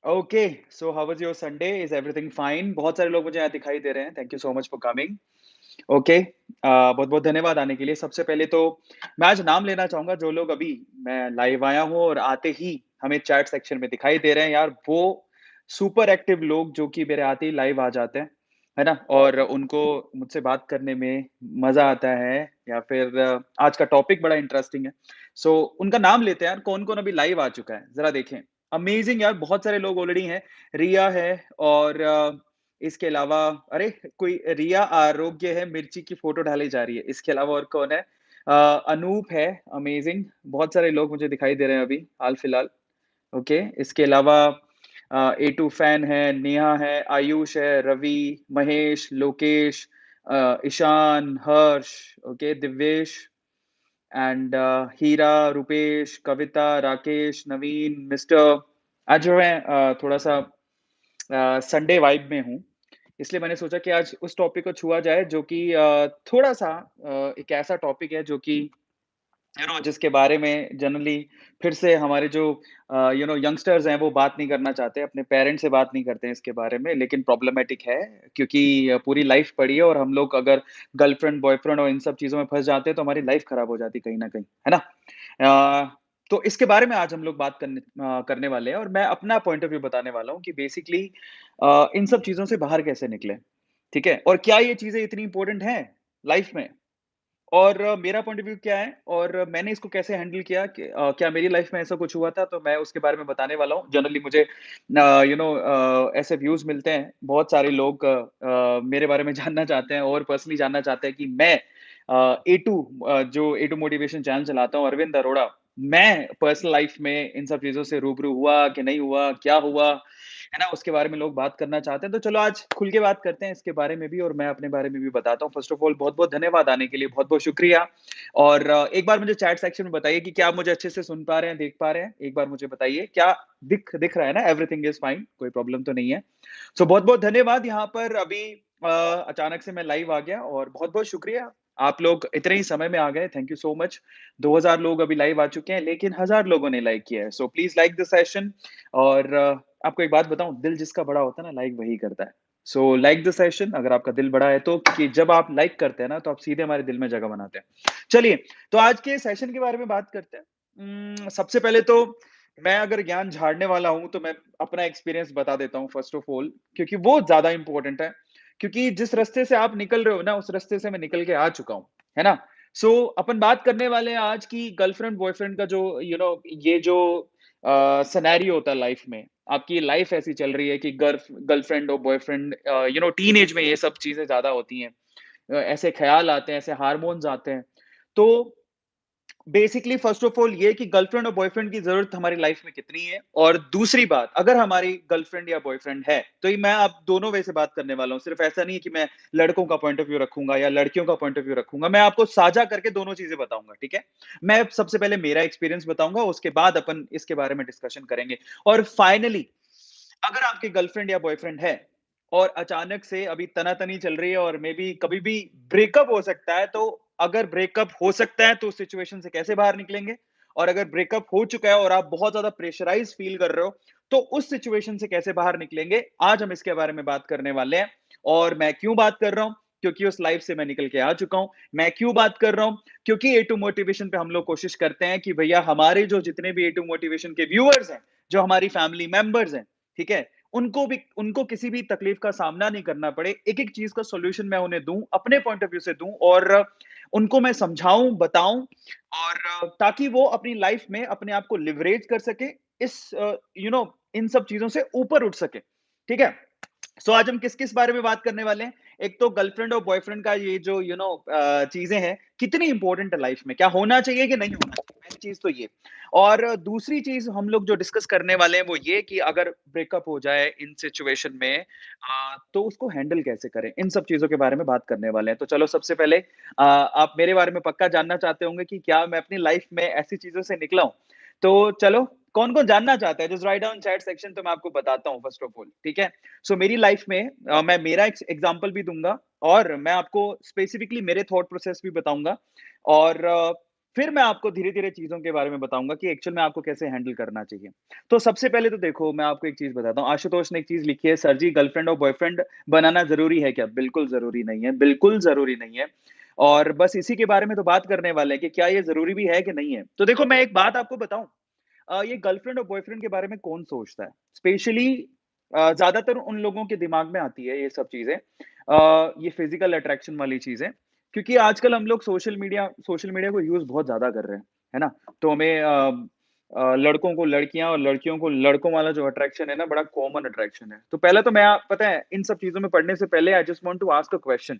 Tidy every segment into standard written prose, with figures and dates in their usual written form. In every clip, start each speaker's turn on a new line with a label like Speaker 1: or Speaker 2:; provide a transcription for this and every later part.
Speaker 1: Okay, so how was your Sunday? Is everything fine? बहुत सारे लोग मुझे यहाँ दिखाई दे रहे हैं। Thank you so much for coming. Okay, बहुत-बहुत धन्यवाद आने के लिए। सबसे पहले तो मैं आज नाम लेना चाहूँगा जो लोग अभी मैं लाइव आया हूँ और आते ही हमें चैट सेक्शन में दिखाई दे रहे हैं यार, वो सुपर एक्टिव लोग जो कि मेरे आते ही लाइव आ जाते हैं, है ना? और उनको मुझसे बात करने में मज़ा आता है या फिर आज का टॉपिक बड़ा इंटरेस्टिंग है। सो उनका नाम लेते हैं यार, कौन-कौन अभी लाइव आ चुका है? ज़रा देखें। अमेज़िंग यार, बहुत सारे लोग ऑलरेडी हैं। रिया है और इसके अलावा अरे! कोई रिया आरोग्य है, मिर्ची की फ़ोटो डाली जा रही है। इसके अलावा और कौन है? अनूप है, अमेज़िंग। बहुत सारे लोग मुझे दिखाई दे रहे हैं अभी हाल-फिलहाल। ओके, इसके अलावा ए टू फैन है, नेहा है, आयुष है, Ravi, Mahesh, Lokesh, Ishan, Harsh, okay, Divyesh and Heera, Rupesh, Kavita, Rakesh, Naveen, mister. आज जो है थोड़ा-सा संडे वाइब में हूँ, इसलिए मैंने सोचा कि आज उस टॉपिक को छुआ जाए जो कि थोड़ा-सा एक ऐसा टॉपिक है जो कि जिसके बारे में जनरली फिर से हमारे जो यंगस्टर्स हैं वो बात नहीं करना चाहते, अपने पेरेंट्स से बात नहीं करते हैं इसके बारे में, लेकिन प्रॉब्लमैटिक है क्योंकि पूरी लाइफ पड़ी है और हम लोग अगर गर्लफ्रेंड, बॉयफ्रेंड और इन सब चीज़ों में फँस जाते हैं तो हमारी लाइफ खराब हो जाती है कहीं न कहीं, है ना? तो इसके बारे में आज हम लोग बात करने वाले हैं और मैं अपना पॉइंट ऑफ व्यू बताने वाला हूँ कि बेसिकली इन सब चीज़ों से बाहर कैसे निकलें, ठीक है? और क्या ये चीज़ें इतनी इम्पोर्टेंट हैं लाइफ में? और मेरा पॉइंट ऑफ व्यू क्या है और मैंने इसको कैसे हैंडल किया कि क्या मेरी लाइफ में ऐसा कुछ हुआ था, तो मैं उसके बारे में बताने वाला हूँ। जनरली मुझे ऐसे व्यूज़ मिलते हैं, बहुत सारे लोग मेरे बारे में जानना चाहते हैं और पर्सनली जानना चाहते हैं कि मैं जो ए टू मोटिवेशन चैनल चलाता हूँ, अरविंद अरोड़ा, मैं पर्सनल लाइफ में इन सब चीज़ों से रूबरू हुआ कि नहीं हुआ, क्या हुआ, है ना? उसके बारे में लोग बात करना चाहते हैं, तो चलो आज खुल के बात करते हैं इसके बारे में भी और मैं अपने बारे में भी बताता हूँ। फर्स्ट ऑफ ऑल बहुत-बहुत धन्यवाद आने के लिए, बहुत-बहुत शुक्रिया और एक बार मुझे चैट सेक्शन में बताइए कि क्या आप मुझे अच्छे से सुन पा रहे हैं, देख पा रहे हैं? एक बार मुझे बताइए, क्या दिख रहा है ना? एवरीथिंग इज़ फाइन, कोई प्रॉब्लम तो नहीं है। सो बहुत-बहुत धन्यवाद यहाँ पर अभी अचानक से मैं लाइव आ गया और बहुत-बहुत शुक्रिया। आप लोग इतने ही समय में आ गए, थैंक यू सो मच। 2000 लोग अभी लाइव आ चुके हैं, लेकिन हज़ार लोगों ने लाइक किया है। So please like the session और आपको एक बात बताऊँ, दिल जिसका बड़ा होता है ना, लाइक वही करता है। सो लाइक द सेशन अगर आपका दिल बड़ा है तो, क्योंकि जब आप लाइक करते हैं ना, तो आप सीधे हमारे दिल में जगह बनाते हैं। चलिए, तो आज के सेशन के बारे में बात करते हैं। सबसे पहले तो मैं अगर ज्ञान झाड़ने वाला हूँ, तो मैं अपना एक्सपीरियंस बता देता हूँ फर्स्ट ऑफ ऑल क्योंकि वो ज़्यादा इम्पोर्टेंट है। क्योंकि जिस रास्ते से आप निकल रहे हो ना, उस रास्ते से मैं निकल के आ चुका हूँ, है ना? सो अपन बात करने वाले हैं आज की गर्लफ्रेंड बॉयफ्रेंड का जो ये जो सिनेरियो होता है लाइफ में। आपकी लाइफ ऐसी चल रही है कि गर्लफ्रेंड और बॉयफ्रेंड टीनेज में ये सब चीज़ें ज़्यादा होती हैं। ऐसे ख़्याल आते हैं, ऐसे हार्मोन्स आते हैं। तो बेसिकली फर्स्ट ऑफ ऑल ये कि गर्लफ्रेंड और बॉयफ्रेंड की ज़रूरत हमारी लाइफ में कितनी है और दूसरी बात, अगर हमारी गर्लफ्रेंड या बॉयफ्रेंड है, तो ये मैं आप दोनों वे से बात करने वाला हूँ। सिर्फ़ ऐसा नहीं है कि मैं लड़कों का पॉइंट ऑफ व्यू रखूँगा या लड़कियों का पॉइंट ऑफ व्यू रखूँगा। मैं आपको साझा करके दोनों चीज़ें बताऊँगा, ठीक है? मैं सबसे पहले मेरा एक्सपीरियंस बताऊँगा, उसके बाद अपन इसके बारे में डिस्कशन करेंगे और फाइनली अगर आपकी गर्लफ्रेंड या बॉयफ्रेंड है और अचानक से अभी तना-तनी चल रही है और मेबी कभी भी ब्रेकअप हो सकता है, तो अगर ब्रेकअप हो सकता है, तो उस सिचुएशन से कैसे बाहर निकलेंगे? और अगर ब्रेकअप हो चुका है और आप बहुत ज़्यादा प्रेशराइज़ फ़ील कर रहे हो, तो उस सिचुएशन से कैसे बाहर निकलेंगे? आज हम इसके बारे में बात करने वाले हैं और मैं क्यों बात कर रहा हूँ? क्योंकि उस लाइफ़ से मैं निकल के आ चुका हूँ। मैं क्यों बात कर रहा हूँ? क्योंकि ए टू मोटिवेशन पे हम लोग कोशिश करते हैं कि भैया हमारे जो जितने भी ए टू मोटिवेशन के व्यूअर्स हैं, जो हमारी फैमिली मेंबर्स हैं, ठीक है? उनको किसी भी तकलीफ का सामना नहीं करना पड़े। एक-एक चीज़ का सॉल्यूशन मैं उन्हें दूँ, अपने पॉइंट ऑफ व्यू से दूँ और उनको मैं समझाऊँ, बताऊँ और ताकि वो अपनी लाइफ़ में अपने आप को लिवरेज कर सकें, इस इन सब चीज़ों से ऊपर उठ सकें। ठीक है? सो आज हम किस-किस बारे में बात करने वाले हैं? एक तो गर्लफ्रेंड और बॉयफ्रेंड का ये जो चीज़ें हैं, कितनी इम्पोर्टेंट है लाइफ में? क्या होना चाहिए कि नहीं होना चाहिए? पहली चीज़ तो ये। और दूसरी चीज़ हम लोग जो डिस्कस करने वाले हैं वो ये कि अगर ब्रेकअप हो जाए इन सिचुएशन में तो उसको हैंडल कैसे करें? इन सब चीज़ों के बारे में बात करने वाले हैं। तो चलो सबसे पहले आप मेरे बारे में पक्का जानना चाहते होंगे कि क्या मैं अपनी लाइफ में ऐसी चीज़ों से निकला हूँ? तो चलो कौन-कौन जानना चाहता है? Just write down chat section तो मैं आपको बताता हूँ फर्स्ट ऑफ ऑल, ठीक है? सो मेरी लाइफ में मैं मेरा एग्जांपल भी दूँगा और मैं आपको स्पेसिफिकली मेरे थॉट प्रोसेस भी बताऊँगा और फिर मैं आपको धीरे-धीरे चीज़ों के बारे में बताऊँगा कि एक्चुअल में आपको कैसे हैंडल करना चाहिए। तो सबसे पहले तो देखो, मैं आपको एक चीज़ बताता हूँ, आशुतोष ने एक चीज़ लिखी है, "सर जी, गर्लफ्रेंड और बॉयफ्रेंड बनाना ज़रूरी है क्या?" बिल्कुल ज़रूरी नहीं है, बिल्कुल ज़रूरी नहीं है। और बस इसी के बारे में तो बात करने वाले हैं कि क्या ये ज़रूरी भी है कि नहीं है। तो देखो, मैं एक बात आपको बताऊँ, ये गर्लफ्रेंड और बॉयफ्रेंड के बारे में कौन सोचता है? स्पेशली ज़्यादातर उन लोगों के दिमाग में आती है ये सब चीज़ें, ये फिज़िकल अट्रैक्शन वाली चीज़ें, क्योंकि आजकल हम लोग सोशल मीडिया को यूज़ बहुत ज़्यादा कर रहे हैं, है ना? तो हमें लड़कों को लड़कियाँ और लड़कियों को लड़कों वाला जो अट्रैक्शन है ना, बड़ा कॉमन अट्रैक्शन है। तो पहले तो मैं पता है, इन सब चीज़ों में पढ़ने से पहले I just want to ask a question.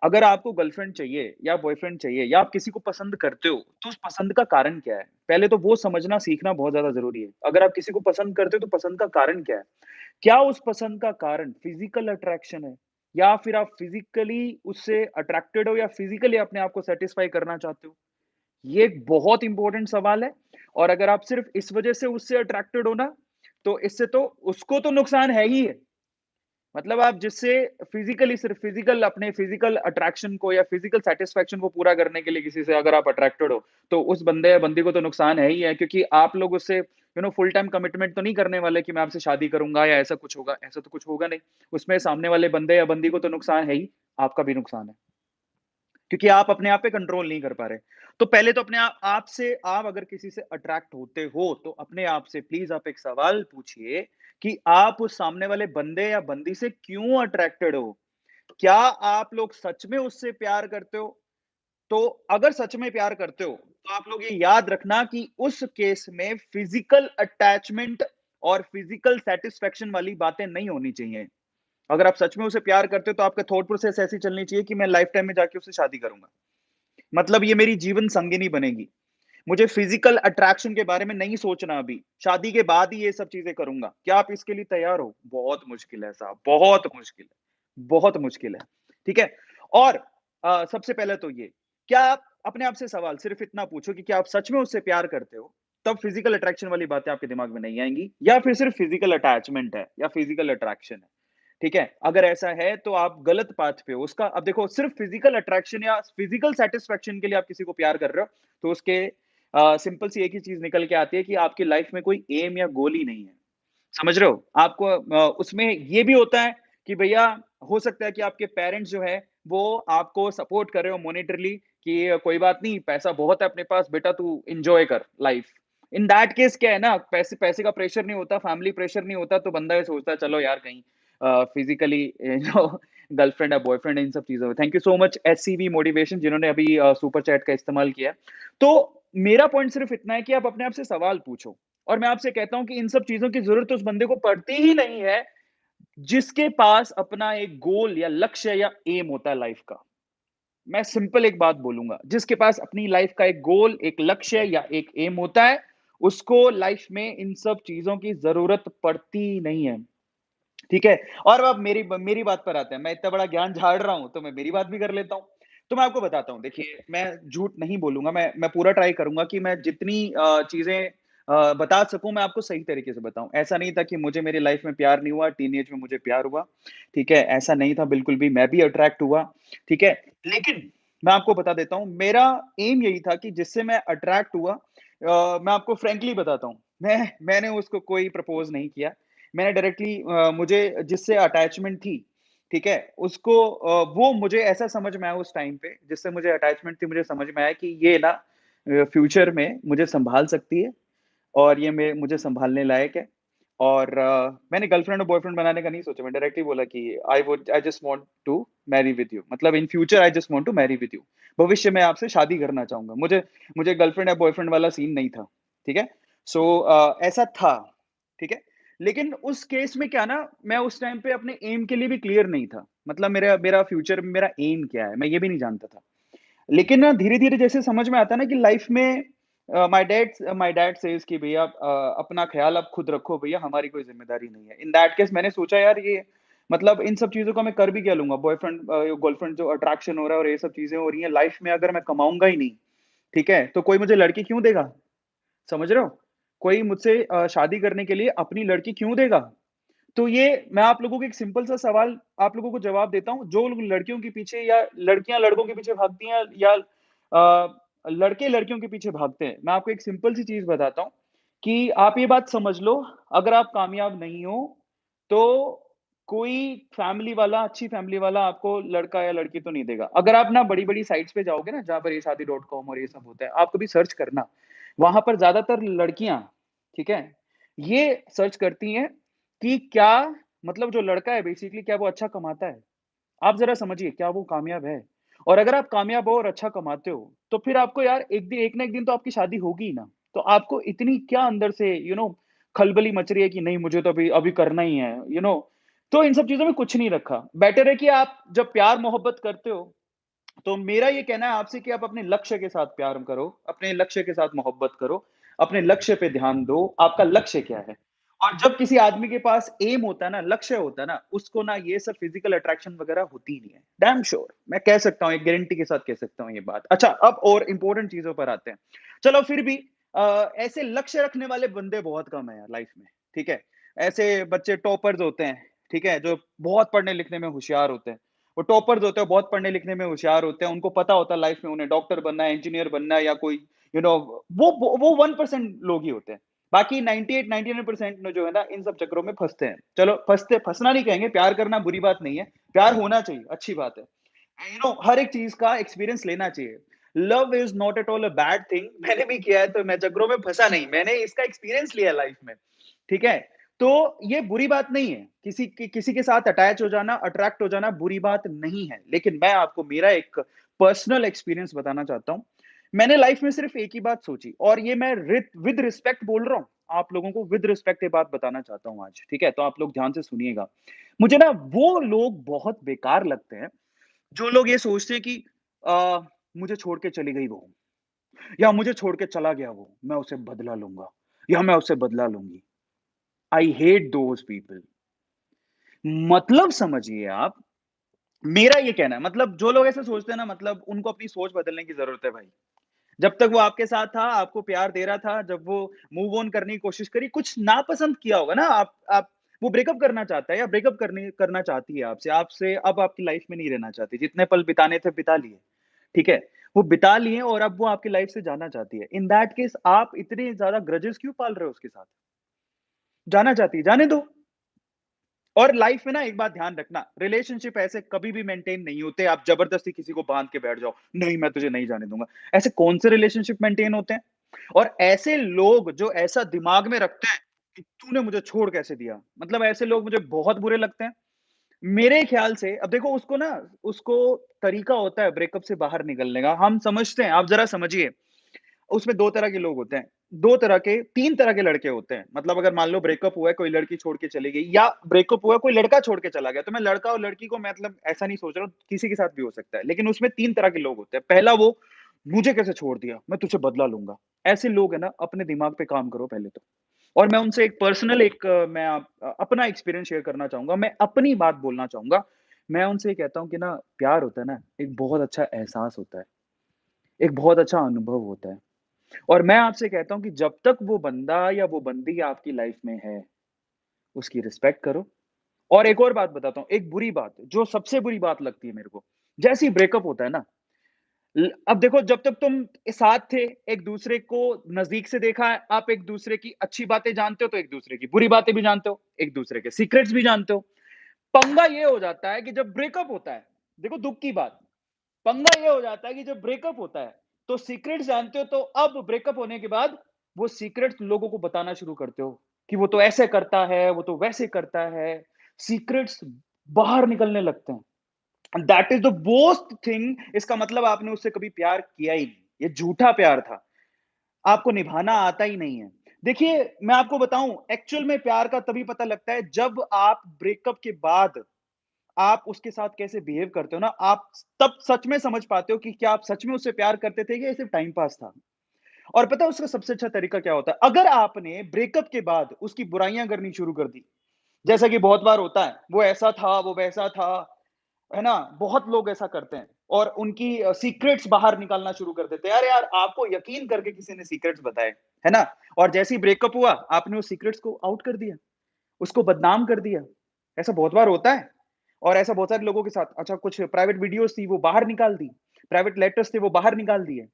Speaker 1: अगर आपको गर्लफ्रेंड चाहिए या बॉयफ्रेंड चाहिए या आप किसी को पसंद करते हो, तो उस पसंद का कारण क्या है? पहले तो वो समझना सीखना बहुत ज़्यादा ज़रूरी है। अगर आप किसी को पसंद करते हो, तो पसंद का कारण क्या है? क्या उस पसंद का कारण फिजिकल अट्रैक्शन है? या फिर आप फिजिकली उससे अट्रैक्टेड हो या फिजिकली अपने आप को सैटिस्फाई करना चाहते हो? ये एक बहुत इंपॉर्टेंट सवाल है। और अगर आप सिर्फ़ इस वज़ह से उससे अट्रैक्टेड हो ना, तो इससे तो उसको तो नुकसान है ही है। मतलब आप जिससे फिजिकली सिर्फ फिजिकल अपने फिजिकल अट्रैक्शन को या फिजिकल सैटिस्फैक्शन को पूरा करने के लिए किसी से अगर आप अट्रैक्टेड हो, तो उस बंदे या बंदी को तो नुकसान है ही है, क्योंकि आप लोग उससे फुल टाइम कमिटमेंट तो नहीं करने वाले कि मैं आपसे शादी करूँगा या ऐसा कुछ होगा, ऐसा तो कुछ होगा नहीं। उसमें सामने वाले बंदे या बंदी को तो नुकसान है ही, आपका भी नुकसान है। क्योंकि आप अपने आप पे कंट्रोल नहीं कर पा रहे। तो पहले तो अपने आप से, आप अगर किसी से अट्रैक्ट होते हो, तो अपने आप से प्लीज़ आप एक सवाल पूछिए कि आप उस सामने वाले बंदे या बंदी से क्यों अट्रैक्टेड हो? क्या आप लोग सच में उससे प्यार करते हो? तो अगर सच में प्यार करते हो, तो आप लोग ये याद रखना कि उस केस में फिज़िकल अटैचमेंट और फिज़िकल सैटिस्फैक्शन वाली बातें नहीं होनी चाहिए। अगर आप सच में उसे प्यार करते हो, तो आपका थॉट प्रोसेस ऐसी चलनी चाहिए कि मैं लाइफ टाइम में जाके उससे शादी करूँगा। मतलब ये मेरी जीवन संगिनी बनेगी। मुझे फिजिकल अट्रैक्शन के बारे में नहीं सोचना अभी। शादी के बाद ही ये सब चीज़ें करूँगा। क्या आप इसके लिए तैयार हो? बहुत मुश्किल है साहब, बहुत मुश्किल है। बहुत मुश्किल है। ठीक है? और सबसे पहले तो ये, क्या आप अपने आप से सवाल सिर्फ़ इतना पूछो कि क्या आप सच में उससे प्यार करते हो? तब फिजिकल अट्रैक्शन वाली बातें आपके दिमाग में नहीं आएँगी, या फिर सिर्फ़ फिजिकल अटैचमेंट है या फिजिकल अट्रैक्शन है। ठीक है? अगर ऐसा है, तो आप गलत पाथ पे हो। उसका अब देखो, सिर्फ़ फिजिकल अट्रैक्शन या फिजिकल सैटिस्फैक्शन के लिए आप किसी को प्यार कर रहे हो, तो उसके सिंपल सी एक ही चीज़ निकल के आती है कि आपकी लाइफ़ में कोई एम या गोल ही नहीं है। समझ रहे हो? आपको उसमें ये भी होता है कि भैया, हो सकता है कि आपके पेरेंट्स जो है, वो आपको सपोर्ट कर रहे हो मॉनेटरीली कि कोई बात नहीं, पैसा बहुत है अपने पास, बेटा तू एन्जॉय कर लाइफ़। इन दैट केस क्या है ना, पैसे पैसे का प्रेशर नहीं होता, फैमिली प्रेशर नहीं होता, तो बंदा ये सोचता है चलो यार कहीं फिज़िकली गर्लफ्रेंड या बॉयफ्रेंड, इन सब चीज़ों में। Thank you so much SCV motivation, जिन्होंने अभी सुपर चैट का इस्तेमाल किया। तो मेरा पॉइंट सिर्फ़ इतना है कि आप अपने आप से सवाल पूछो। और मैं आपसे कहता हूँ कि इन सब चीज़ों की ज़रूरत उस बंदे को पड़ती ही नहीं है, जिसके पास अपना एक गोल या लक्ष्य या एम होता है लाइफ़ का। मैं सिंपल एक बात बोलूँगा, जिसके पास अपनी लाइफ़ का एक गोल, एक लक्ष्य या एक एम होता है, उसको लाइफ़ में इन सब चीज़ों की ज़रूरत पड़ती नहीं है। ठीक है? और अब मेरी बात पर आते हैं। मैं इतना बड़ा ज्ञान झाड़ रहा हूँ, तो मैं मेरी बात भी कर लेता हूँ। तो मैं आपको बताता हूँ, देखिए, मैं झूठ नहीं बोलूँगा, मैं पूरा ट्राई करूँगा कि मैं जितनी चीज़ें बता सकूँ, मैं आपको सही तरीके से बताऊँ। ऐसा नहीं था कि मुझे मेरी लाइफ़ में प्यार नहीं हुआ, टीनेज में मुझे प्यार हुआ, ठीक है? ऐसा नहीं था बिल्कुल भी, मैं भी अट्रैक्ट हुआ, ठीक है? लेकिन मैं आपको बता देता हूँ, मेरा एम यही था कि जिससे मैं अट्रैक्ट हुआ, मैं आपको फ्रैंकली बताता हूँ, मैंने उसको कोई प्रपोज़ नहीं किया। मैंने डायरेक्टली मुझे जिससे अटैचमेंट थी, ठीक है? उसको वो मुझे ऐसा समझ में आया उस टाइम पे, जिससे मुझे अटैचमेंट थी, मुझे समझ में आया कि ये ना फ्यूचर में मुझे सँभाल सकती है और ये मैं मुझे सँभालने लायक है। और मैंने गर्लफ्रेंड और बॉयफ्रेंड बनाने का नहीं सोचा, मैं डायरेक्टली बोला कि I just want to marry with you, मतलब in future I just want to marry with you. भविष्य में आपसे शादी करना चाहूँगा। मुझे मुझे गर्लफ्रेंड या बॉयफ्रेंड वाला सीन नहीं था, ठीक है? सो ऐसा था, ठीक है? लेकिन उस केस में क्या ना, मैं उस टाइम पे अपने एम के लिए भी क्लियर नहीं था। मतलब मेरा मेरा फ्यूचर में मेरा एम क्या है, मैं ये भी नहीं जानता था। लेकिन ना धीरे-धीरे जैसे समझ में आता है ना कि लाइफ में माय डैड सेज़ कि भैया अपना ख़्याल आप खुद रखो भैया, हमारी कोई ज़िम्मेदारी नहीं है। इन दैट केस मैंने सोचा यार, ये मतलब इन सब चीज़ों का मैं कर भी क्या लूँगा? बॉयफ्रेंड गर्लफ्रेंड जो अट्रैक्शन हो रहा है और ये सब चीज़ें हो रही हैं लाइफ में, अगर मैं कमाऊँगा ही नहीं, ठीक है? तो कोई मुझे लड़की क्यों देगा? समझ रहे हो? कोई मुझसे शादी करने के लिए अपनी लड़की क्यों देगा? तो ये मैं आप लोगों को एक सिंपल सा सवाल आप लोगों को जवाब देता हूँ, जो लोग लड़कियों के पीछे या लड़कियाँ लड़कों के पीछे भागती हैं या लड़के लड़कियों के पीछे भागते हैं। मैं आपको एक सिंपल सी चीज़ बताता हूँ कि आप ये बात समझ लो, अगर आप कामयाब नहीं हो, तो कोई फैमिली वाला, अच्छी फैमिली वाला आपको लड़का या लड़की तो नहीं देगा। अगर आप ना बड़ी-बड़ी साइट्स पे जाओगे ना, जहाँ पर ये शादी.com और ये सब होता है, आप कभी सर्च करना, वहाँ पर ज़्यादातर लड़कियाँ, ठीक है? ये सर्च करती हैं कि क्या मतलब जो लड़का है बेसिकली क्या वो अच्छा कमाता है? आप ज़रा समझिए, क्या वो कामयाब है? और अगर आप कामयाब हो और अच्छा कमाते हो, तो फिर आपको यार एक ना एक दिन तो आपकी शादी होगी ही ना। तो आपको इतनी क्या अंदर से खलबली मच रही है कि नहीं मुझे तो अभी अभी करना ही है, तो इन सब चीज़ों में कुछ नहीं रखा। बेटर है कि आप जब प्यार-मोहब्बत करते हो, तो मेरा ये कहना है आपसे कि आप अपने लक्ष्य के साथ प्यार करो, अपने लक्ष्य के साथ मोहब्बत करो, अपने लक्ष्य पे ध्यान दो, आपका लक्ष्य क्या है? और जब किसी आदमी के पास एम होता है ना, लक्ष्य होता है ना, उसको ना ये सब फिज़िकल अट्रैक्शन वगैरह होती ही नहीं है। डैम श्योर मैं कह सकता हूँ, एक गारंटी के साथ कह सकता हूँ ये बात। अच्छा, अब और इम्पोर्टेंट चीज़ों पर आते हैं। चलो फिर भी ऐसे लक्ष्य रखने वाले बंदे बहुत कम हैं यार लाइफ़ में, ठीक है? ऐसे बच्चे टॉपर्स होते हैं, ठीक है? जो बहुत पढ़ने-लिखने में होशियार होते हैं। वो टॉपर्स होते हैं, बहुत पढ़ने लिखने में होशियार होते हैं, उनको पता होता है लाइफ में उन्हें डॉक्टर बनना है, इंजीनियर बनना है या कोई यू नो वो 1% लोग ही होते हैं। बाकी 98-99% में जो है ना इन सब चक्करों में फँसते हैं। चलो फँसना नहीं कहेंगे, प्यार करना बुरी बात नहीं है, प्यार होना चाहिए, अच्छी बात है। हर एक चीज़ का एक्सपीरियंस लेना चाहिए। Love is not at all a bad thing मैंने भी किया है तो मैं चक्करों में फँसा नहीं, मैंने इसका एक्सपीरियंस लिया है लाइफ में, ठीक है? तो ये बुरी बात नहीं है। किसी के साथ अटैच हो जाना, अट्रैक्ट हो जाना बुरी बात नहीं है। लेकिन मैं आपको मेरा एक पर्सनल एक्सपीरियंस बताना चाहता हूँ। मैंने लाइफ में सिर्फ़ एक ही बात सोची और ये मैं विद रिस्पेक्ट बोल रहा हूँ। आप लोगों को विद रिस्पेक्ट ये बात बताना चाहता हूँ आज, ठीक है? तो आप लोग ध्यान से सुनिएगा। मुझे ना वो लोग बहुत बेकार लगते हैं, जो लोग ये सोचते हैं कि अ, मुझे छोड़ के चली गई वो या मुझे छोड़ के चला गया वो, मैं उसे बदला लूँगा या मैं उससे बदला लूँगी। I hate those people. मतलब समझिए आप, मेरा ये कहना है मतलब जो लोग ऐसा सोचते हैं ना मतलब उनको अपनी सोच बदलने की ज़रूरत है भाई। जब तक वो आपके साथ था, आपको प्यार दे रहा था, जब वो मूव ऑन करने की कोशिश करी, कुछ नापसंद किया होगा ना आप वो ब्रेकअप करना चाहता है या ब्रेकअप करना चाहती है आपसे, आपसे अब आपकी लाइफ़ में नहीं रहना चाहती। जितने पल बिताने थे बिता लिए, ठीक है? वो बिता लिए और अब वो आपकी लाइफ़ से जाना चाहती है। इन दैट केस आप इतने ज़्यादा ग्रजेस क्यों पाल रहे हो उसके साथ? जाना चाहती है, जाने दो। और लाइफ में ना एक बात ध्यान रखना, रिलेशनशिप ऐसे कभी भी मेंटेन नहीं होते, आप ज़बरदस्ती किसी को बाँध के बैठ जाओ, नहीं मैं तुझे नहीं जाने दूँगा। ऐसे कौन से रिलेशनशिप मेंटेन होते हैं? और ऐसे लोग जो ऐसा दिमाग में रखते हैं कि तूने मुझे छोड़ कैसे दिया? मतलब ऐसे लोग मुझे बहुत बुरे लगते हैं। मेरे ख्याल से अब देखो उसको तरीका होता है ब्रेकअप से बाहर निकलने का, हम समझते हैं, आप ज़रा समझिए। उसमें 2 तरह के लोग होते हैं। 2 तरह के 3 तरह के लड़के होते हैं। मतलब अगर मान लो ब्रेकअप हुआ है, कोई लड़की छोड़ के चली गई या ब्रेकअप हुआ है, कोई लड़का छोड़ के चला गया, तो मैं लड़का और लड़की को मतलब ऐसा नहीं सोच रहा हूँ, किसी के साथ भी हो सकता है। लेकिन उसमें 3 तरह के लोग होते हैं। पहला वो, मुझे कैसे छोड़ दिया? मैं तुझसे बदला लूँगा। ऐसे लोग हैं ना, अपने दिमाग पे काम करो पहले तो। और मैं उनसे एक पर्सनल अपना एक्सपीरियंस शेयर करना चाहूँगा। मैं अपनी बात बोलना चाहूँगा। मैं उनसे ये कहता हूँ कि ना प्यार होता है ना, एक बहुत अच्छा एहसास होता है। एक बहुत अच्छा अनुभव होता है। और मैं आपसे कहता हूँ कि जब तक वो बंदा या वो बंदी आपकी लाइफ में है, उसकी रिस्पेक्ट करो। और एक और बात बताता हूँ, एक बुरी बात, जो सबसे बुरी बात लगती है मेरे को, जैसे ही ब्रेकअप होता है ना, अब देखो जब तक तुम साथ थे, एक-दूसरे को नज़दीक से देखा है, आप एक-दूसरे की अच्छी बातें जानते हो, तो एक-दूसरे की बुरी बातें भी जानते हो, एक-दूसरे के सीक्रेट्स भी जानते हो। पंगा ये हो जाता है कि जब ब्रेकअप होता है, देखो दुःख की बात, पंगा ये हो जाता है कि जब ब्रेकअप होता है, तो सीक्रेट्स जानते हो तो अब ब्रेकअप होने के बाद वो सीक्रेट्स लोगों को बताना शुरू करते हो, कि वो तो ऐसे करता है, वो तो वैसे करता है। सीक्रेट्स बाहर निकलने लगते हैं। That is the worst thing इसका मतलब आपने उससे कभी प्यार किया ही नहीं। ये झूठा प्यार था। आपको निभाना आता ही नहीं है। देखिए, मैं आपको बताऊँ एक्चुअल में प्यार का तभी पता लगता है जब आप ब्रेकअप के बाद आप उसके साथ कैसे बिहेव करते हो ना, आप तब सच में समझ पाते हो कि क्या आप सच में उससे प्यार करते थे या ये सिर्फ़ टाइम पास था। और पता है उसका सबसे अच्छा तरीका क्या होता है? अगर आपने ब्रेकअप के बाद उसकी बुराइयाँ करनी शुरू कर दी, जैसा कि बहुत बार होता है, वो ऐसा था, वो वैसा था, है ना? बहुत लोग ऐसा करते हैं और उनकी सीक्रेट्स बाहर निकालना शुरू कर देते हैं। अरे यार, आपको यकीन करके किसी ने सीक्रेट्स बताए, है ना? और जैसे ही ब्रेकअप हुआ, आपने उस सीक्रेट्स को आउट कर दिया, उसको बदनाम कर दिया। ऐसा बहुत बार होता है और ऐसा बहुत सारे लोगों के साथ अच्छा कुछ प्राइवेट वीडियोज़ थी वो बाहर निकाल दी, प्राइवेट लेटर्स थे वो बाहर निकाल दिए।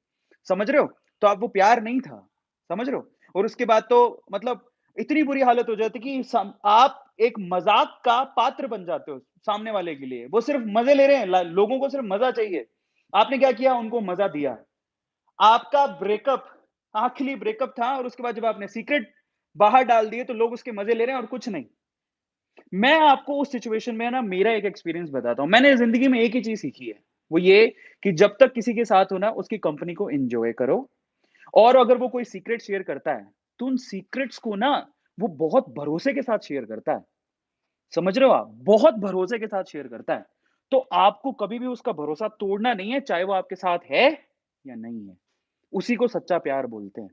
Speaker 1: समझ रहे हो? तो अब वो प्यार नहीं था, समझ रहे हो? और उसके बाद तो मतलब इतनी बुरी हालत हो जाती कि आप एक मज़ाक का पात्र बन जाते हो सामने वाले के लिए। वो सिर्फ़ मज़े ले रहे हैं, लोगों को सिर्फ़ मज़ा चाहिए। आपने क्या किया? उनको मज़ा दिया। आपका ब्रेकअप आखिरी ब्रेकअप था और उसके बाद जब आपने सीक्रेट बाहर डाल दिए, तो लोग उसके मज़े ले रहे हैं और कुछ नहीं। मैं आपको उस सिचुएशन में ना मेरा एक एक्सपीरियंस बताता हूँ। मैंने ज़िंदगी में एक ही चीज़ सीखी है, वो ये कि जब तक किसी के साथ हो ना, उसकी कंपनी को एन्जॉय करो और अगर वो कोई सीक्रेट शेयर करता है, तो उन सीक्रेट्स को ना वो बहुत भरोसे के साथ शेयर करता है। समझ रहे हो आप? बहुत भरोसे के साथ शेयर करता है। तो आपको कभी भी उसका भरोसा तोड़ना नहीं है, चाहे वो आपके साथ है या नहीं है। उसी को सच्चा प्यार बोलते हैं।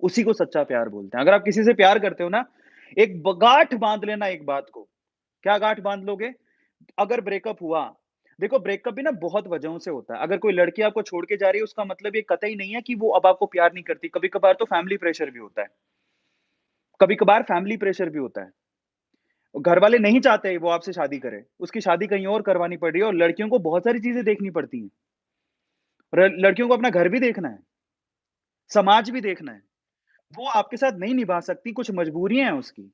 Speaker 1: उसी को सच्चा प्यार बोलते हैं। अगर आप किसी से प्यार करते हो ना, एक गाँठ बाँध लेना एक बात को। क्या गाँठ बाँध लोगे? अगर ब्रेकअप हुआ, देखो ब्रेकअप भी ना बहुत वजहों से होता है। अगर कोई लड़की आपको छोड़ के जा रही है, उसका मतलब ये कतई नहीं है कि वो अब आपको प्यार नहीं करती। कभी-कभार तो फैमिली प्रेशर भी होता है। कभी-कभार फैमिली प्रेशर भी होता है। घर वाले नहीं चाहते वो आपसे शादी करे। उसकी शादी कहीं और करवानी पड़ रही है और लड़कियों को बहुत सारी चीज़ें देखनी पड़ती हैं। लड़कियों को अपना घर भी देखना है, समाज भी देखना है। वो आपके साथ नहीं निभा सकती, कुछ मजबूरियाँ हैं उसकी।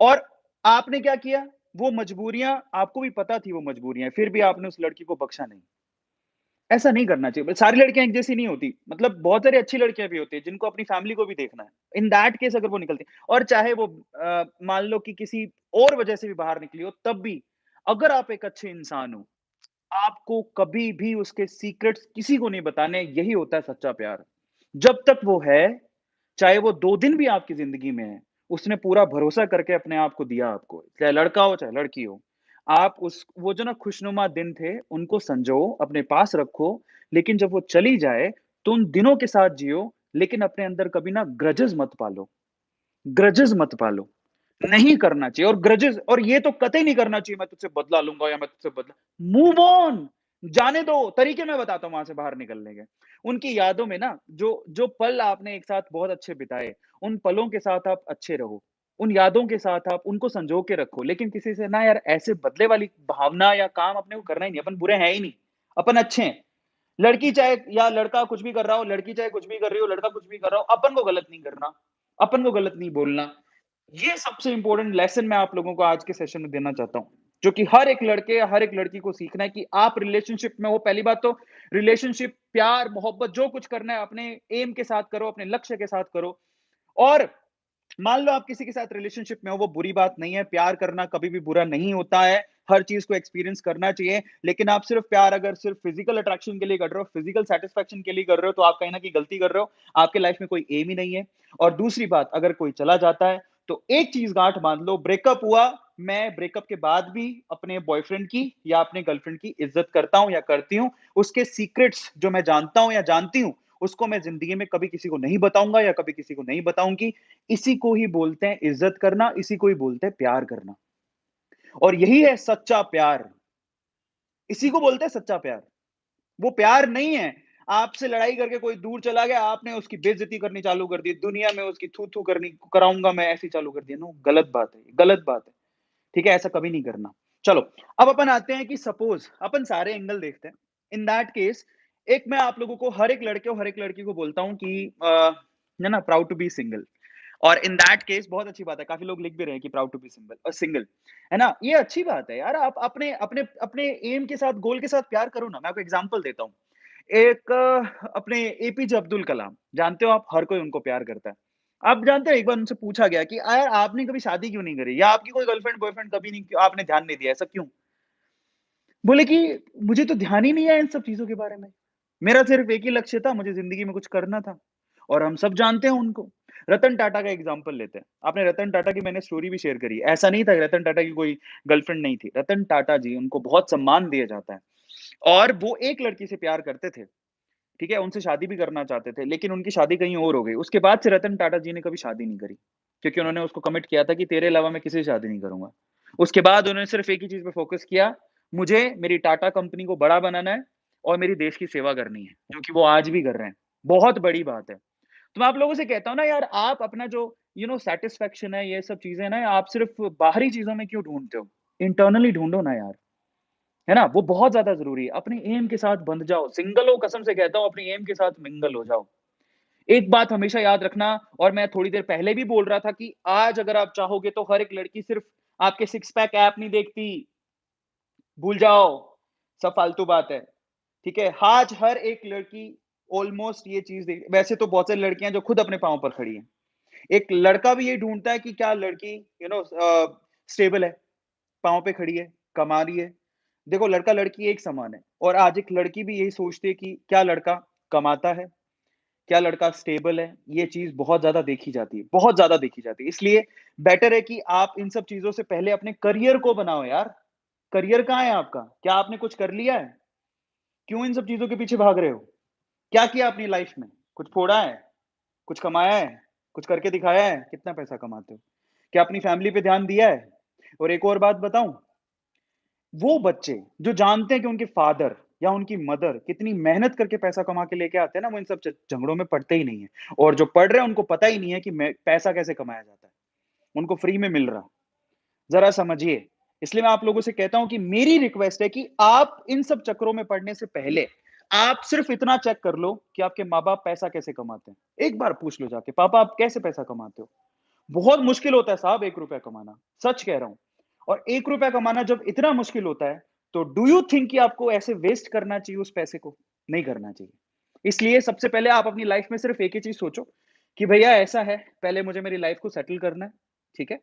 Speaker 1: और आपने क्या किया? वो मजबूरियाँ आपको भी पता थी वो मजबूरियाँ, फिर भी आपने उस लड़की को बख्शा नहीं। ऐसा नहीं करना चाहिए। सारी लड़कियाँ एक जैसी नहीं होती। मतलब बहुत सारी अच्छी लड़कियाँ भी होती हैं, जिनको अपनी फैमिली को भी देखना है। इन दैट केस अगर वो निकलती हैं और चाहे वो मान लो कि किसी और वजह से भी बाहर निकली हो, तब भी अगर आप एक अच्छे इंसान हो, आपको कभी भी उसके सीक्रेट्स किसी को नहीं बताने, यही होता है सच्चा प्यार। जब तक वो है, चाहे वो 2 दिन भी आपकी ज़िंदगी में है, उसने पूरा भरोसा करके अपने आप को दिया आपको, चाहे लड़का हो, चाहे लड़की हो। आप उस वो जो ना खुशनुमा दिन थे, उनको संजो, अपने पास रखो, लेकिन जब वो चली जाए, तो उन दिनों के साथ जियो, लेकिन अपने अंदर कभी ना ग्रजेस मत पालो। ग्रजेस मत पालो। नहीं करना चाहिए और ग्रजेस और ये तो कतई नहीं करना चाहिए मैं तुझसे बदला लूँगा या मैं तुझसे बदला मूव ऑन जाने दो, तरीके मैं बताता हूँ वहाँ से बाहर निकलने के। उनकी यादों में ना जो जो पल आपने एक साथ बहुत अच्छे बिताए, उन पलों के साथ आप अच्छे रहो। उन यादों के साथ आप उनको संजो के रखो, लेकिन किसी से ना यार ऐसे बदले वाली भावना या काम अपने को करना ही नहीं, अपन बुरे हैं ही नहीं, अपन अच्छे हैं। लड़की चाहे या लड़का कुछ भी कर रहा हो, लड़की चाहे कुछ भी कर रही हो, लड़का कुछ भी कर रहा हो, अपन को गलत नहीं करना, अपन को गलत नहीं बोलना। ये सबसे इंपॉर्टेंट लेसन मैं आप लोगों को आज के सेशन में देना चाहता हूँ, जो कि हर एक लड़के या हर एक लड़की को सीखना है कि आप रिलेशनशिप में हो। पहली बात तो रिलेशनशिप, प्यार, मोहब्बत जो कुछ करना है अपने एम के साथ करो, अपने लक्ष्य के साथ करो। और मान लो आप किसी के साथ रिलेशनशिप में हो, वो बुरी बात नहीं है, प्यार करना कभी भी बुरा नहीं होता है, हर चीज़ को एक्सपीरियंस करना चाहिए। लेकिन आप सिर्फ़ प्यार अगर सिर्फ़ फिज़िकल अट्रैक्शन के लिए कर रहे हो, फिज़िकल सैटिस्फैक्शन के लिए कर रहे हो, तो आप कहीं न कहीं गलती कर रहे हो। आपके लाइफ़ में कोई एम ही नहीं है। और दूसरी बात, अगर कोई चला जाता है, तो एक चीज़ गाँठ बाँध लो, ब्रेकअप हुआ, मैं ब्रेकअप के बाद भी अपने बॉयफ्रेंड की या अपने गर्लफ्रेंड की इज़्ज़त करता हूँ या करती हूँ। उसके सीक्रेट्स जो मैं जानता हूँ या जानती हूँ, उसको मैं ज़िंदगी में कभी किसी को नहीं बताऊँगा या कभी किसी को नहीं बताऊँगी। इसी को ही बोलते हैं इज़्ज़त करना, इसी को ही बोलते हैं प्यार करना। और यही है सच्चा प्यार, इसी को बोलते हैं सच्चा प्यार। वो प्यार नहीं है, आपसे लड़ाई करके कोई दूर चला गया, आपने उसकी बेइज़्ज़ती करनी चालू कर दी, दुनिया में उसकी थू-थू करनी कराऊँगा मैं ऐसी चालू कर दिया। नो, गलत बात है, गलत बात है। ठीक है? ऐसा कभी नहीं करना। चलो, अब अपन आते हैं कि सपोज़ अपन सारे एंगल देखते हैं। इन दैट केस एक मैं आप लोगों को हर एक लड़के और हर एक लड़की को बोलता हूँ कि है ना प्राउड टू बी सिंगल। और इन दैट केस बहुत अच्छी बात है, काफ़ी लोग लिख भी रहे हैं कि प्राउड टू बी सिंगल, है ना? ये अच्छी बात है यार, आप अपने अपने अपने एम के साथ, गोल के साथ प्यार करो ना। मैं आपको एग्ज़ाम्पल देता हूँ। एक अपने एपीजे अब्दुल कलाम, जानते हो आप? हर कोई उनको प्यार करता है। आप जानते हो एक बार उनसे पूछा गया कि यार आपने कभी शादी क्यों नहीं करी? या आपकी कोई गर्लफ्रेंड बॉयफ्रेंड कभी नहीं, आपने ध्यान नहीं दिया, ऐसा क्यों? बोले कि मुझे तो ध्यान ही नहीं आया इन सब चीज़ों के बारे में। मेरा सिर्फ़ एक ही लक्ष्य था, मुझे ज़िंदगी में कुछ करना था और हम सब जानते हैं उनको। रतन टाटा का एग्ज़ाम्पल लेते हैं। आपने रतन टाटा की मैंने स्टोरी भी शेयर करी है। ऐसा नहीं था कि रतन टाटा की कोई गर्लफ्रेंड नहीं थी। रतन टाटा जी, उनको बहुत सम्मान दिया जाता है और वो एक लड़की से प्यार करते थे, ठीक है? उनसे शादी भी करना चाहते थे, लेकिन उनकी शादी कहीं और हो गई। उसके बाद से रतन टाटा जी ने कभी शादी नहीं करी, क्योंकि उन्होंने उसको कमिट किया था कि तेरे अलावा मैं किसी से शादी नहीं करूँगा। उसके बाद उन्होंने सिर्फ़ एक ही चीज़ पे फ़ोकस किया, मुझे मेरी टाटा कंपनी को बड़ा बनाना है और मेरी देश की सेवा करनी है, जो कि वो आज भी कर रहे हैं। बहुत बड़ी बात है। तो मैं आप लोगों से कहता हूँ ना यार, आप अपना जो सैटिस्फैक्शन है, ये सब चीज़ें ना आप सिर्फ़ बाहरी चीज़ों में क्यों ढूँढते हो? इंटरनली ढूँढो ना यार। है ना? वो बहुत ज़्यादा ज़रूरी है। अपने एम के साथ बंध जाओ, सिंगल हो कसम से कहता हूँ अपनी एम के साथ मिंगल हो जाओ। एक बात हमेशा याद रखना और मैं थोड़ी देर पहले भी बोल रहा था कि आज अगर आप चाहोगे तो हर एक लड़की सिर्फ़ आपके सिक्स पैक ऐप नहीं देखती, भूल जाओ, सब फालतू बात है, ठीक है? आज हर एक लड़की ऑलमोस्ट ये चीज़ देख वैसे तो बहुत सारी लड़कियाँ हैं जो खुद अपने पाँव पर खड़ी हैं। एक लड़का भी ये ढूँढता है कि क्या लड़की स्टेबल है, पाँव पे खड़ी है, कमा रही है। देखो लड़का-लड़की एक समान है और आज एक लड़की भी यही सोचती है कि क्या लड़का कमाता है, क्या लड़का स्टेबल है? ये चीज़ बहुत ज़्यादा देखी जाती है, बहुत ज़्यादा देखी जाती है। इसलिए बेटर है कि आप इन सब चीज़ों से पहले अपने करियर को बनाओ यार। करियर कहाँ है आपका? क्या आपने कुछ कर लिया है? क्यों इन सब चीज़ों के पीछे भाग रहे हो? क्या किया अपनी लाइफ़ में? कुछ फोड़ा है? कुछ कमाया है? कुछ करके दिखाया है? कितना पैसा कमाते हो? क्या अपनी फैमिली पे ध्यान दिया है? और एक और बात बताऊँ? वो बच्चे जो जानते हैं कि उनके फादर या उनकी मदर कितनी मेहनत करके पैसा कमा के लेके आते हैं ना, वो इन सब झगड़ों में पड़ते ही नहीं है। और जो पढ़ रहे हैं उनको पता ही नहीं है कि पैसा कैसे कमाया जाता है। उनको फ्री में मिल रहा। जरा समझिए। इसलिए मैं आप लोगों से कहता हूं कि मेरी रिक्वेस्ट है कि आप इन सब चक्करों में पड़ने से पहले आप सिर्फ इतना चेक कर लो कि आपके माँ बाप पैसा कैसे कमाते हैं। एक बार पूछ लो जाके, पापा आप कैसे पैसा कमाते हो? बहुत मुश्किल होता है साहब ₹1 कमाना, सच कह रहा हूँ। और ₹1 कमाना जब इतना मुश्किल होता है, तो डू यू थिंक कि आपको ऐसे वेस्ट करना चाहिए उस पैसे को? नहीं करना चाहिए। इसलिए सबसे पहले आप अपनी लाइफ में सिर्फ एक ही चीज़ सोचो कि भैया ऐसा है, पहले मुझे मेरी लाइफ को सेटल करना है, ठीक है?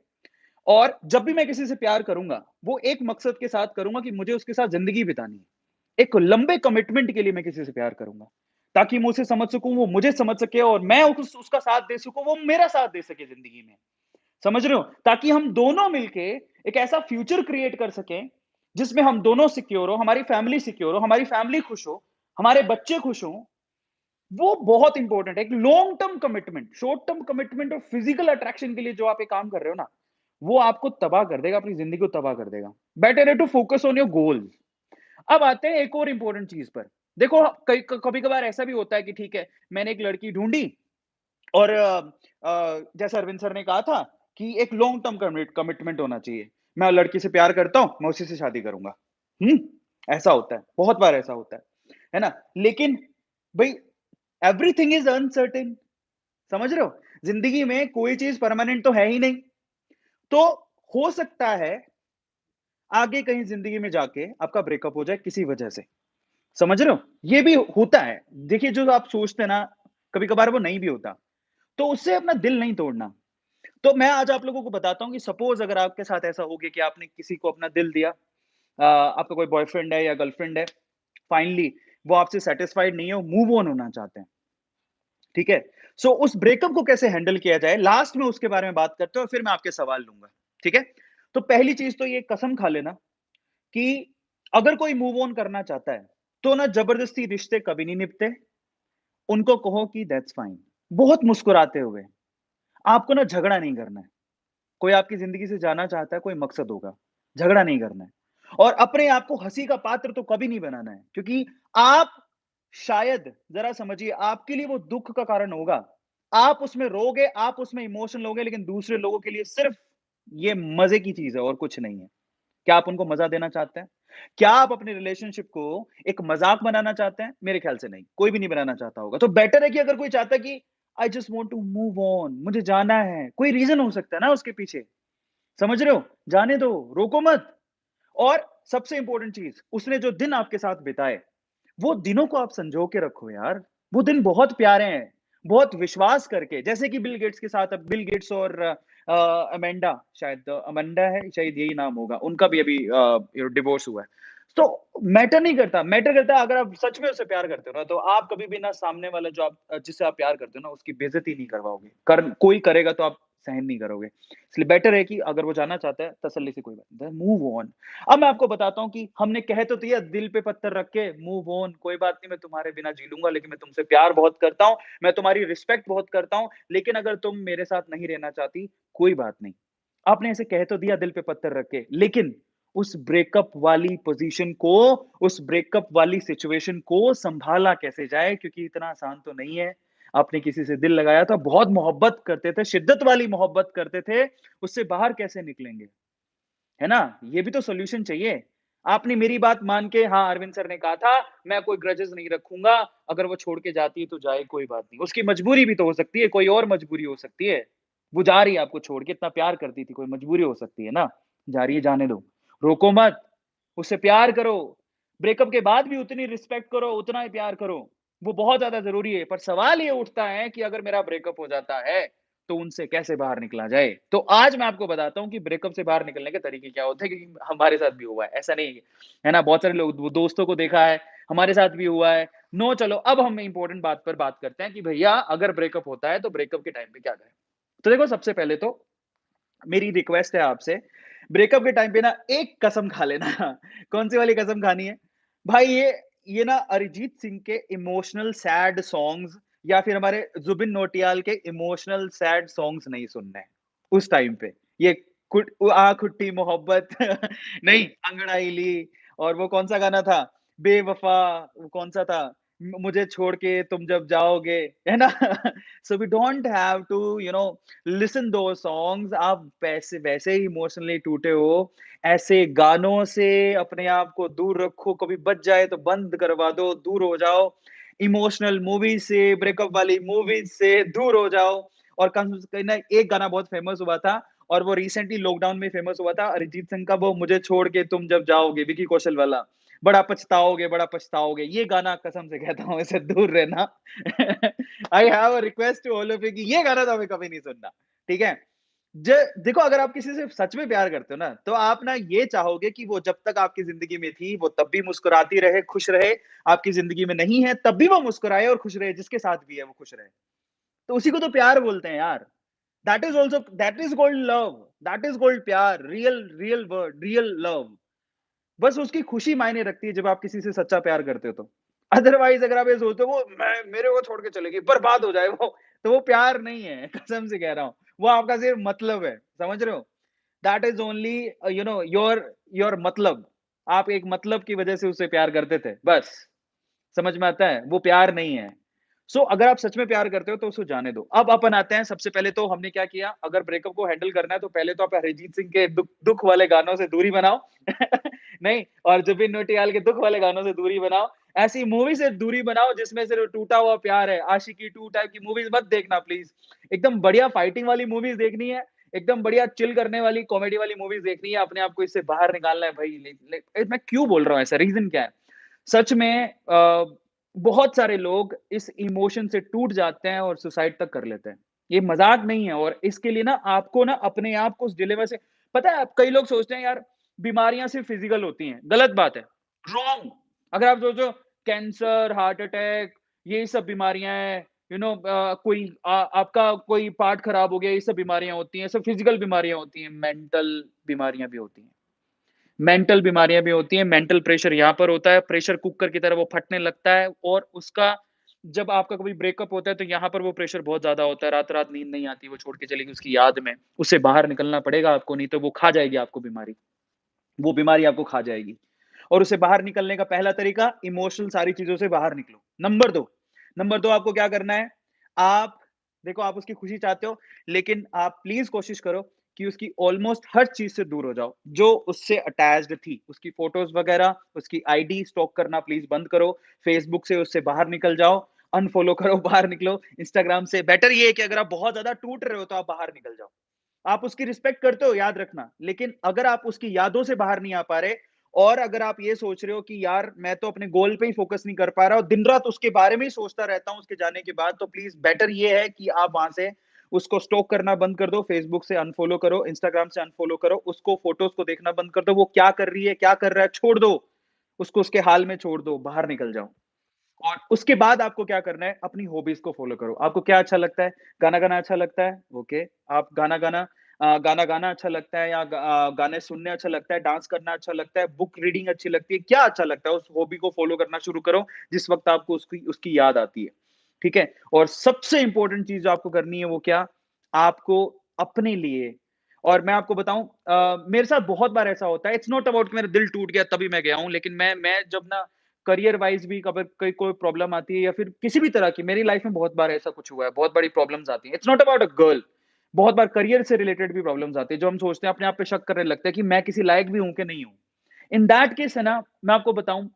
Speaker 1: और जब भी मैं किसी से प्यार करूँगा, वो एक मकसद के साथ करूँगा कि मुझे उसके साथ ज़िंदगी बितानी है। एक लंबे कमिटमेंट के लिए मैं किसी से प्यार करूँगा, ताकि मैं उसे समझ सकूँ, वो मुझे समझ सके और मैं उसका साथ दे सकूँ, वो मेरा साथ दे सके ज़िंदगी में। समझ रहे हो? ताकि हम दोनों मिलके एक ऐसा फ्यूचर क्रिएट कर सकें, जिसमें हम दोनों सिक्योर हो, हमारी फैमिली सिक्योर हो, हमारी फैमिली खुश हो, हमारे बच्चे खुश हों। वो बहुत इंपॉर्टेंट है। एक long term commitment, short term commitment और फिजिकल अट्रैक्शन के लिए जो आप एक काम कर रहे हो ना, वो आपको तबाह कर देगा, अपनी ज़िंदगी को तबाह कर देगा। बेटर है to focus on your goals. अब आते हैं एक और इंपॉर्टेंट चीज़ पर। देखो कई कभी-कभार ऐसा भी होता है कि ठीक है, मैंने एक लड़की ढूँढी और जैसे अरविंद सर ने कहा था कि एक लॉन्ग टर्म कमिटमेंट होना चाहिए। मैं लड़की से प्यार करता हूँ, मैं उसी से शादी करूँगा। हुँ? ऐसा होता है, बहुत बार ऐसा होता है ना? लेकिन भई एवरीथिंग इज़ अनसर्टेन समझ रहे हो? ज़िंदगी में कोई चीज़ परमानेंट तो है ही नहीं। तो हो सकता है आगे कहीं ज़िंदगी में जाके आपका ब्रेकअप हो जाए किसी वजह से। समझ रहे हो? ये भी होता है। देखिए जो आप सोचते हैं ना, कभी-कभार वो नहीं भी होता। तो उससे अपना दिल नहीं तोड़ना। तो मैं आज आप लोगों को बताता हूँ कि सपोज़ अगर आपके साथ ऐसा हो गया कि आपने किसी को अपना दिल दिया, आपका कोई बॉयफ्रेंड है या गर्लफ्रेंड है, फाइनली वो आपसे सैटिस्फाइड नहीं है, वो मूव ऑन होना चाहते हैं, ठीक है? सो उस ब्रेकअप को कैसे हैंडल किया जाए, लास्ट में उसके बारे में बात करते हैं और फिर मैं आपके सवाल लूँगा, ठीक है? तो पहली चीज़ तो ये कसम खा लेना कि अगर कोई मूव ऑन करना चाहता है, तो ना ज़बरदस्ती रिश्ते कभी नहीं निभते, उनको कहो कि दैट्स फाइन, बहुत मुस्कुराते हुए। आपको ना झगड़ा नहीं करना है। कोई आपकी ज़िंदगी से जाना चाहता है, कोई मकसद होगा, झगड़ा नहीं करना है। और अपने आप को हँसी का पात्र तो कभी नहीं बनाना है, क्योंकि आप शायद ज़रा समझिए आपके लिए वो दुःख का कारण होगा। आप उसमें रोओगे, आप उसमें इमोशन लोगे, लेकिन दूसरे लोगों के लिए सिर्फ़ ये मज़े की चीज़ है और कुछ नहीं है। क्या आप उनको मज़ा देना चाहते हैं? क्या आप अपने रिलेशनशिप को एक मज़ाक बनाना चाहते हैं? मेरे ख़्याल से नहीं, कोई भी नहीं बनाना चाहता होगा। तो बेटर है कि अगर कोई चाहता है कि I just want to move on मुझे जाना है, कोई रीज़न हो सकता है ना उसके पीछे। समझ रहे हो? जाने दो, रोको मत। और सबसे इम्पोर्टेंट चीज़, उसने जो दिन आपके साथ बिताए, वो दिनों को आप संजो के रखो यार। वो दिन बहुत प्यारे हैं, बहुत विश्वास करके, जैसे कि बिल गेट्स के साथ अब बिल गेट्स और अमेंडा शायद अमेंडा है, शायद यही नाम होगा। उनका भी अभी डिवोर्स हुआ है। तो मैटर नहीं करता, मैटर करता है अगर आप सच में उससे प्यार करते हो ना, तो आप कभी भी ना सामने वाला जो आप जिससे आप प्यार करते हो ना, उसकी बेइज़्ज़ती नहीं करवाओगे। कोई करेगा तो आप सहन नहीं करोगे। इसलिए बेटर है कि अगर वो जाना चाहता है, तसल्ली से कोई बात नहीं, मूव ऑन। अब मैं आपको बताता हूँ कि हमने कह तो दिया दिल पे पत्थर रख के मूव ऑन, कोई बात नहीं मैं तुम्हारे बिना जी लूँगा, लेकिन मैं तुमसे प्यार बहुत करता हूँ, मैं तुम्हारी रिस्पेक्ट बहुत करता हूँ, लेकिन अगर तुम मेरे साथ नहीं रहना चाहती, कोई बात नहीं। आपने ऐसे कह तो दिया दिल पे पत्थर रख के, लेकिन उस ब्रेकअप वाली पोज़ीशन को, उस ब्रेकअप वाली सिचुएशन को सँभाला कैसे जाए क्योंकि इतना आसान तो नहीं है। आपने किसी से दिल लगाया था, बहुत मोहब्बत करते थे, शिद्दत वाली मोहब्बत करते थे, उससे बाहर कैसे निकलेंगे? है ना? ये भी तो सॉल्यूशन चाहिए। आपने मेरी बात मान के हाँ, अरविंद सर ने कहा था, मैं कोई ग्रजेस नहीं रखूँगा, अगर वो छोड़ के जाती है तो जाए कोई बात नहीं। उसकी मजबूरी भी तो हो सकती है, कोई और मजबूरी हो सकती है। वो जा रही है आपको छोड़ के, इतना प्यार करती थी, कोई मजबूरी हो सकती है ना। जा रही है जाने दो, रोको मत, उससे प्यार करो। ब्रेकअप के बाद भी उतनी रिस्पेक्ट करो, उतना ही प्यार करो। वो बहुत ज़्यादा ज़रूरी है, पर सवाल ये उठता है कि अगर मेरा ब्रेकअप हो जाता है, तो उनसे कैसे बाहर निकला जाए? तो आज मैं आपको बताता हूँ कि ब्रेकअप से बाहर निकलने के तरीके क्या होते हैं, क्योंकि हमारे साथ भी हुआ है, ऐसा नहीं है। है ना? बहुत सारे लोग वो दोस्तों को देखा है, हमारे साथ भी हुआ है। नो चलो अब हम इम्पोर्टेंट बात पर बात करते हैं कि भैया अगर ब्रेकअप होता है, तो ब्रेकअप के टाइम पे क्या करें? तो देखो सबसे पहले तो मेरी रिक्वेस्ट है आपसे, ब्रेकअप के टाइम पे ना एक कसम खा लेना। कौन-सी वाली कसम खानी है? भाई ये ना अरिजीत सिंह के इमोशनल सैड सॉन्ग्स या फिर हमारे जुबिन नौटियाल के इमोशनल सैड सॉन्ग्स नहीं सुनने हैं, उस टाइम पे। ये खुट्टी मोहब्बत नहीं, अंगड़ाई ली और वो कौन-सा गाना था? बेवफ़ा, वो कौन-सा था? मुझे छोड़ के तुम जब जाओगे, है ना? So we don't have to listen those songs. आप वैसे वैसे ही इमोशनली टूटे हो, ऐसे गानों से अपने आप को दूर रखो, कभी बज जाए तो बंद करवा दो, दूर हो जाओ। इमोशनल मूवीज़ से, ब्रेकअप वाली मूवीज़ से दूर हो जाओ और कहीं ना एक गाना बहुत फेमस हुआ था और वो रिसेंटली लॉकडाउन में फेमस हुआ था अरिजीत सिंह का, वो मुझे छोड़ के तुम जब जाओगे, विकी कौशल वाला। बड़ा पछताओगे। ये गाना कसम से कहता हूँ इससे दूर रहना। I have a request to all of you कि ये गाना तो हमें कभी नहीं सुनना, ठीक है? ज देखो अगर आप किसी से सच में प्यार करते हो ना, तो आप ना ये चाहोगे कि वो जब तक आपकी ज़िंदगी में थी, वो तब भी मुस्कुराती रहे, खुश रहे, आपकी ज़िंदगी में नहीं है, तब भी वो मुस्कुराए और खुश रहे, जिसके साथ भी है वो खुश रहे। तो उसी को तो प्यार बोलते हैं यार। That is called love, that is called प्यार, रियल वर्ड, रियल लव। बस उसकी खुशी मायने रखती है जब आप किसी से सच्चा प्यार करते हो तो। अदरवाइज़ अगर आप ये सोचते हो वो मैं मेरे को छोड़ के चलेगी, बर्बाद हो जाए वो, तो वो प्यार नहीं है, कसम से कह रहा हूँ। वो आपका सिर्फ़ मतलब है, समझ रहे हो? दैट इज़ ओनली योर मतलब। आप एक मतलब की वज़ह से उससे प्यार करते थे, बस। समझ में आता है? वो प्यार नहीं है। अगर आप सच में प्यार करते हो तो उसको जाने दो। अब अपन आते हैं सबसे पहले तो हमने क्या किया, अगर ब्रेकअप को हैंडल करना है तो पहले तो आप अरिजीत सिंह के दुःख दुःख वाले गानों से दूरी बनाओ। नहीं, और जुबिन नौटियाल के दुःख वाले गानों से दूरी बनाओ। ऐसी मूवी से दूरी बनाओ जिसमें सिर्फ़ टूटा हुआ प्यार है, आशिकी 2 टाइप की मूवीज़ मत देखना प्लीज़। एकदम बढ़िया फाइटिंग वाली मूवीज़ देखनी है, एकदम बढ़िया चिल करने वाली कॉमेडी वाली मूवीज़ देखनी है, अपने आप को इससे बाहर निकालना है भई। मैं क्यों बोल रहा हूँ ऐसा, रीज़न क्या है? सच में बहुत सारे लोग इस इमोशन से टूट जाते हैं और सुसाइड तक कर लेते हैं। ये मज़ाक नहीं है और इसके लिए ना आपको ना अपने आप को उस डिलेमा से पता है कई लोग सोचते हैं यार बीमारियाँ सिर्फ़ फ़िज़िकल होती हैं, गलत बात है। रॉन्ग। अगर आप सोचो कैंसर, हार्ट अटैक ये सब बीमारियाँ हैं, कोई आपका कोई पार्ट खराब हो गया, ये सब बीमारियाँ होती हैं, सब फ़िज़िकल बीमारियाँ होती हैं, मेंटल बीमारियाँ भी होती हैं। मेंटल बीमारियाँ भी होती हैं, मेंटल प्रेशर यहाँ पर होता है, प्रेशर कुकर की तरह वो फटने लगता है और उसका जब आपका कभी ब्रेकअप होता है, तो यहाँ पर वो प्रेशर बहुत ज़्यादा होता है, रात-रात नींद नहीं आती, वो छोड़ के चली गई उसकी याद में। उससे बाहर निकलना पड़ेगा आपको, नहीं तो वो खा जाएगी आपको बीमारी। वो बीमारी आपको खा जाएगी। और उससे बाहर निकलने का पहला तरीका इमोशनल सारी चीज़ों से बाहर निकलो। नंबर 2 आपको क्या करना है? आप देखो आप उसकी खुशी चाहते हो, लेकिन आप प्लीज़ कोशिश करो कि उसकी ऑलमोस्ट हर चीज़ से दूर हो जाओ, जो उससे अटैच्ड थी। उसकी फ़ोटोज़ वगैरह, उसकी आईडी स्टॉक करना प्लीज़ बंद करो। फ़ेसबुक से उससे बाहर निकल जाओ, अनफ़ॉलो करो, बाहर निकलो। इंस्टाग्राम से बेटर ये है कि अगर आप बहुत ज़्यादा टूट रहे हो, तो आप बाहर निकल जाओ। आप उसकी रिस्पेक्ट करते हो, याद रखना। लेकिन अगर आप उसकी यादों से बाहर नहीं आ पा रहे और अगर आप ये सोच रहे हो कि यार मैं तो अपने गोल पे ही फ़ोकस नहीं कर पा रहा और दिन-रात उसके बारे में ही सोचता रहता हूँ उसके जाने के बाद, तो प्लीज़ बेटर ये है कि आप वहाँ से उसको स्टॉक करना बंद कर दो, फ़ेसबुक से अनफ़ॉलो करो, इंस्टाग्राम से अनफ़ॉलो करो, उसको फ़ोटोज़ को देखना बंद कर दो, वो क्या कर रही है, क्या कर रहा है, छोड़ दो। उसको उसके हाल में छोड़ दो, बाहर निकल जाओ। और उसके बाद आपको क्या करना है, अपनी हॉबीज़ को फ़ॉलो करो। आपको क्या अच्छा लगता है? गाना गाना अच्छा लगता है? ओके, आप गाना गाना अच्छा लगता है या गाने सुनने अच्छा लगता है, डांस करना अच्छा लगता है, बुक रीडिंग अच्छी लगती है, क्या अच्छा लगता है? उस हॉबी को फ़ॉलो करना शुरू करो, जिस वक़्त आपको उसकी उसकी याद आती है। ठीक है? और सबसे इम्पोर्टेंट चीज़ जो आपको करनी है वो क्या? आपको अपने लिए और मैं आपको बताऊँ मेरे साथ बहुत बार ऐसा होता है, इट्स नॉट अबाउट कि मेरा दिल टूट गया तभी मैं गया हूँ, लेकिन मैं जब ना करियर वाइज़ भी कभी कोई कोई प्रॉब्लम आती है या फिर किसी भी तरह की मेरी लाइफ़ में बहुत बार ऐसा कुछ हुआ है, बहुत बड़ी प्रॉब्लम्स आती हैं। It's not about a girl बहुत बार करियर से रिलेटेड भी प्रॉब्लम्स आती हैं, जो हम सोचते हैं अपने आप पे शक करने लगते हैं कि मैं किसी लायक भी हूँ कि नहीं हूँ। इन दैट केस है ना, मैं आपको बताऊँ,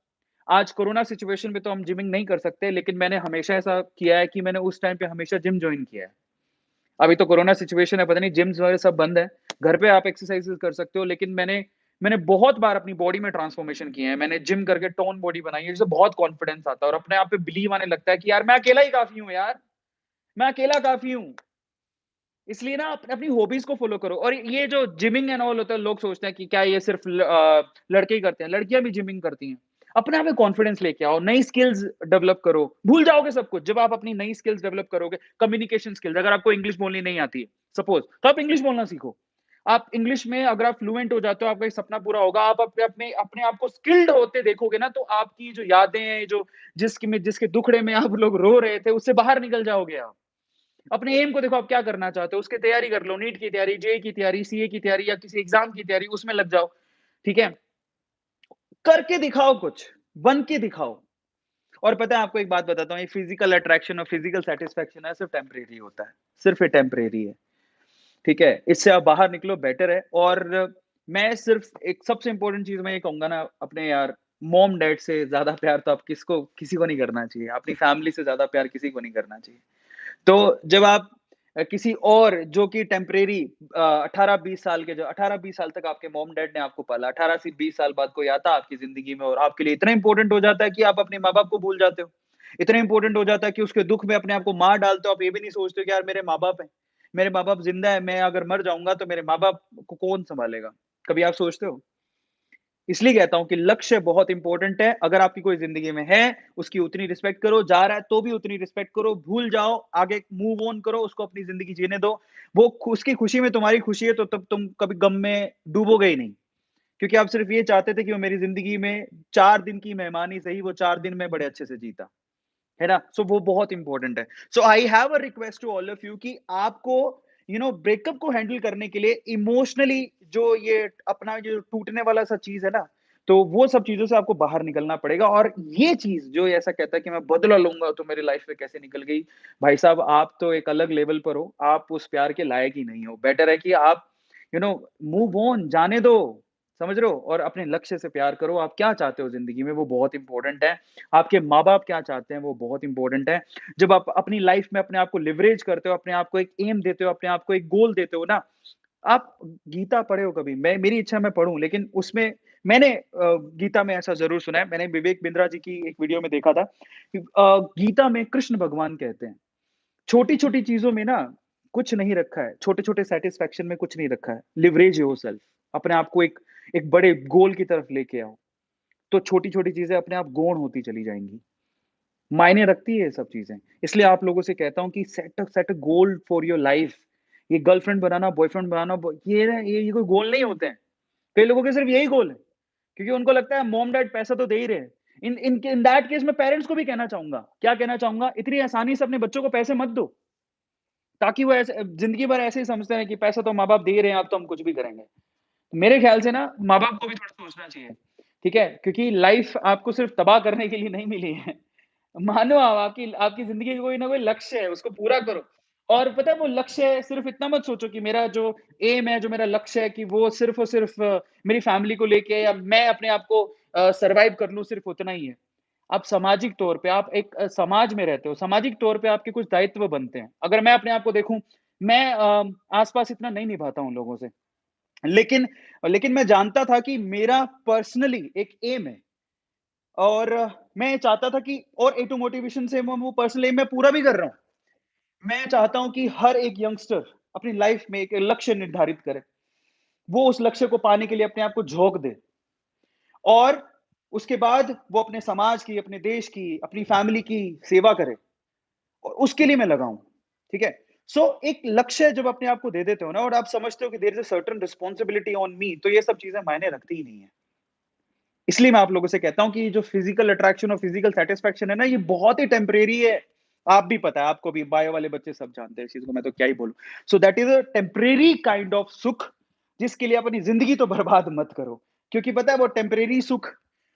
Speaker 1: आज कोरोना सिचुएशन में तो हम जिमिंग नहीं कर सकते, लेकिन मैंने हमेशा ऐसा किया है कि मैंने उस टाइम पे हमेशा जिम जॉइन किया है। अभी तो कोरोना सिचुएशन है, पता नहीं जिम्स वगैरह सब बंद है। घर पे आप एक्सरसाइज़ेज़ कर सकते हो, लेकिन मैंने मैंने बहुत बार अपनी बॉडी में ट्रांसफॉर्मेशन किए हैं। मैंने जिम करके टोन बॉडी बनाई है, जिससे बहुत कॉन्फिडेंस आता है और अपने आप पे बिलीव आने लगता है कि यार मैं अकेला ही काफ़ी हूँ यार, मैं अकेला काफ़ी हूँ। इसलिए ना अपनी हॉबीज़ को फ़ॉलो करो और ये जो जिमिंग एंड ऑल होता है, लोग सोचते हैं कि क्या ये सिर्फ़ लड़के ही करते हैं, लड़कियाँ भी जिमिंग करती हैं। अपने आप में कॉन्फिडेंस लेके आओ, नई स्किल्स डेवलप करो, भूल जाओगे सब कुछ जब आप अपनी नई स्किल्स डेवलप करोगे। कम्युनिकेशन स्किल्स, अगर आपको इंग्लिश बोलनी नहीं आती है, सपोज़, तो आप इंग्लिश बोलना सीखो। आप इंग्लिश में अगर आप फ्लुएंट हो जाते हो, आपका एक सपना पूरा होगा, आप अपने अपने आप को स्किल्ड होते देखोगे ना, तो आपकी जो यादें हैं, जो जिसके दुखड़े में आप लोग रो रहे थे, उससे बाहर निकल जाओगे आप। अपने एम को देखो, आप क्या करना चाहते हो, उसकी तैयारी कर लो, नीट की तैयारी, जेईई की तैयारी, सीए की तैयारी या किसी एग्ज़ाम की तैयारी, उसमें लग जाओ, ठीक है? करके दिखाओ कुछ, बन के दिखाओ। और पता है आपको एक बात बताता हूँ, ये फिज़िकल अट्रैक्शन और फिज़िकल सैटिस्फैक्शन है, सिर्फ़ टेम्परेरी होता है, सिर्फ़ ये टेम्परेरी है, ठीक है? इससे आप बाहर निकलो, बेटर है। और मैं सिर्फ़ एक सबसे इम्पोर्टेंट चीज़ मैं ये कहूँगा ना, अपने यार मॉम-डैड से ज़्यादा प्यार तो आप किसी को नहीं करना चाहिए, अपनी फैमिली से ज़्यादा प्यार किसी को नहीं करना चाहिए। तो जब आप किसी और जो कि टेम्परेरी 18-20 साल के, जो 18-20 साल तक आपके मॉम-डैड ने आपको पाला, 18 से 20 साल बाद कोई आता है आपकी ज़िंदगी में और आपके लिए इतना इम्पोर्टेंट हो जाता है कि आप अपने माँ-बाप को भूल जाते हो। इतना इम्पोर्टेंट हो जाता है कि उसके दुःख में अपने आप को मार डालते हो, आप ये भी नहीं सोचते हो कि यार मेरे माँ-बाप हैं। मेरे माँ-बाप ज़िंदा हैं, मैं अगर मर जाऊँगा तो मेरे माँ-बाप को कौन सँभालेगा? कभी आप सोचते हो? इसलिए कहता हूँ कि लक्ष्य बहुत इंपॉर्टेंट है। अगर आपकी कोई ज़िंदगी में है, उसकी उतनी रिस्पेक्ट करो, जा रहा है तो भी उतनी रिस्पेक्ट करो, भूल जाओ, आगे मूव ऑन करो, उसको अपनी ज़िंदगी जीने दो। वो उसकी खुशी में तुम्हारी खुशी है, तो तब तुम कभी गम में डूबोगे ही नहीं। क्योंकि आप सिर्फ़ ये चाहते थे कि वो मेरी ज़िंदगी में 4 दिन की मेहमान ही सही, वो 4 दिन मैं बड़े अच्छे से जीता। है ना? सो वो बहुत इम्पोर्टेंट है। So I have a request to all of you कि आपको ब्रेकअप को हैंडल करने के लिए इमोशनली जो ये अपना जो टूटने वाला सा चीज़ है ना, तो वो सब चीज़ों से आपको बाहर निकलना पड़ेगा और ये चीज़ जो ऐसा कहता है कि मैं बदला लूँगा तो मेरी लाइफ़ में कैसे निकल गई। भाई साहब, आप तो एक अलग लेवल पर हो, आप उस प्यार के लायक ही नहीं हो। बेटर है कि आप यू नो मूव ऑन, जाने दो, समझ रहे हो? और अपने लक्ष्य से प्यार करो। आप क्या चाहते हो ज़िंदगी में, वो बहुत इम्पोर्टेंट है। आपके माँ-बाप क्या चाहते हैं, वो बहुत इम्पोर्टेंट है। जब आप अपनी लाइफ़ में अपने आप को लिवरेज करते हो, अपने आप को एक एम देते हो, अपने आप को एक गोल देते हो ना, आप गीता पढ़े हो कभी? मेरी इच्छा है मैं पढ़ूँ, लेकिन उसमें मैंने गीता में ऐसा ज़रूर सुना है, मैंने विवेक बिंद्रा जी की एक वीडियो में देखा था कि गीता में कृष्ण भगवान कहते हैं, छोटी-छोटी चीज़ों में ना कुछ नहीं रखा है, छोटे-छोटे सैटिस्फैक्शन में कुछ नहीं रखा है। लिवरेज योरसेल्फ, अपने आप को एक एक बड़े गोल की तरफ लेके आओ, तो छोटी-छोटी चीज़ें अपने आप गौण होती चली जाएँगी। मायने रखती है ये सब चीज़ें। इसलिए आप लोगों से कहता हूँ कि set a goal for your life. ये गर्लफ्रेंड बनाना, बॉयफ्रेंड बनाना, ब ये ना ये कोई गोल नहीं होते हैं। कई लोगों के सिर्फ यही गोल है, क्योंकि उनको लगता है मॉम-डैड पैसा तो दे ही रहे हैं। इन दैट केस मैं पेरेंट्स को भी कहना चाहूँगा, क्या कहना चाहूँगा, इतनी आसानी से अपने बच्चों को पैसे मत दो, ताकि वो ऐसे ज़िंदगी भर ऐसे ही समझते हैं कि पैसा तो माँ-बाप दे ही रहे हैं, अब तो हम कुछ भी करेंगे। मेरे ख्याल से ना माँ-बाप को भी थोड़ा सोचना चाहिए, ठीक है? क्योंकि लाइफ आपको सिर्फ तबाह करने के लिए नहीं मिली है। मानो आप आपकी आपकी ज़िंदगी का कोई ना कोई लक्ष्य है, उसको पूरा करो। और पता है वो लक्ष्य सिर्फ़ इतना मत सोचो कि मेरा जो एम है, जो मेरा लक्ष्य है कि वो सिर्फ़ और सिर्फ़ मेरी फ़ैमिली को लेके या मैं अपने आप को सर्वाइव कर लूँ, सिर्फ़ उतना ही है। आप सामाजिक तौर पे आप एक समाज में रहते हो, सामाजिक तौर पे आपके कुछ दायित्व बनते हैं। अगर मैं अपने आप को देखूँ, मैं आस-पास इतना नहीं निभाता हूँ लोगों से। लेकिन लेकिन मैं जानता था कि मेरा पर्सनली एक एम है और मैं चाहता था कि और ए टू मोटिवेशन से मैं वो पर्सनल एम मैं पूरा भी कर रहा हूँ। मैं चाहता हूँ कि हर एक यंगस्टर अपनी लाइफ में एक लक्ष्य निर्धारित करे। वो उस लक्ष्य को पाने के लिए अपने आप को झोंक दे और उसके बाद वो अपने समाज की, अपने देश की, अपनी फैमिली की सेवा करे और उसके लिए मैं लगा हूँ। ठीक है? एक लक्ष्य जब अपने आप को दे देते हो ना और आप समझते हो कि there is a certain responsibility on me, तो ये सब चीज़ें मायने रखती ही नहीं है। इसलिए मैं आप लोगों से कहता हूँ कि जो फिजिकल अट्रैक्शन और फिजिकल सैटिस्फैक्शन है ना, ये बहुत ही टेम्परेरी है। आप भी पता है, आपको भी, बायो वाले बच्चे सब जानते हैं इस चीज़ को, मैं तो क्या ही बोलूँ। So that is a temporary kind of सुख, जिसके लिए अपनी ज़िंदगी तो बर्बाद मत करो। क्योंकि पता है वो टेम्परेरी सुख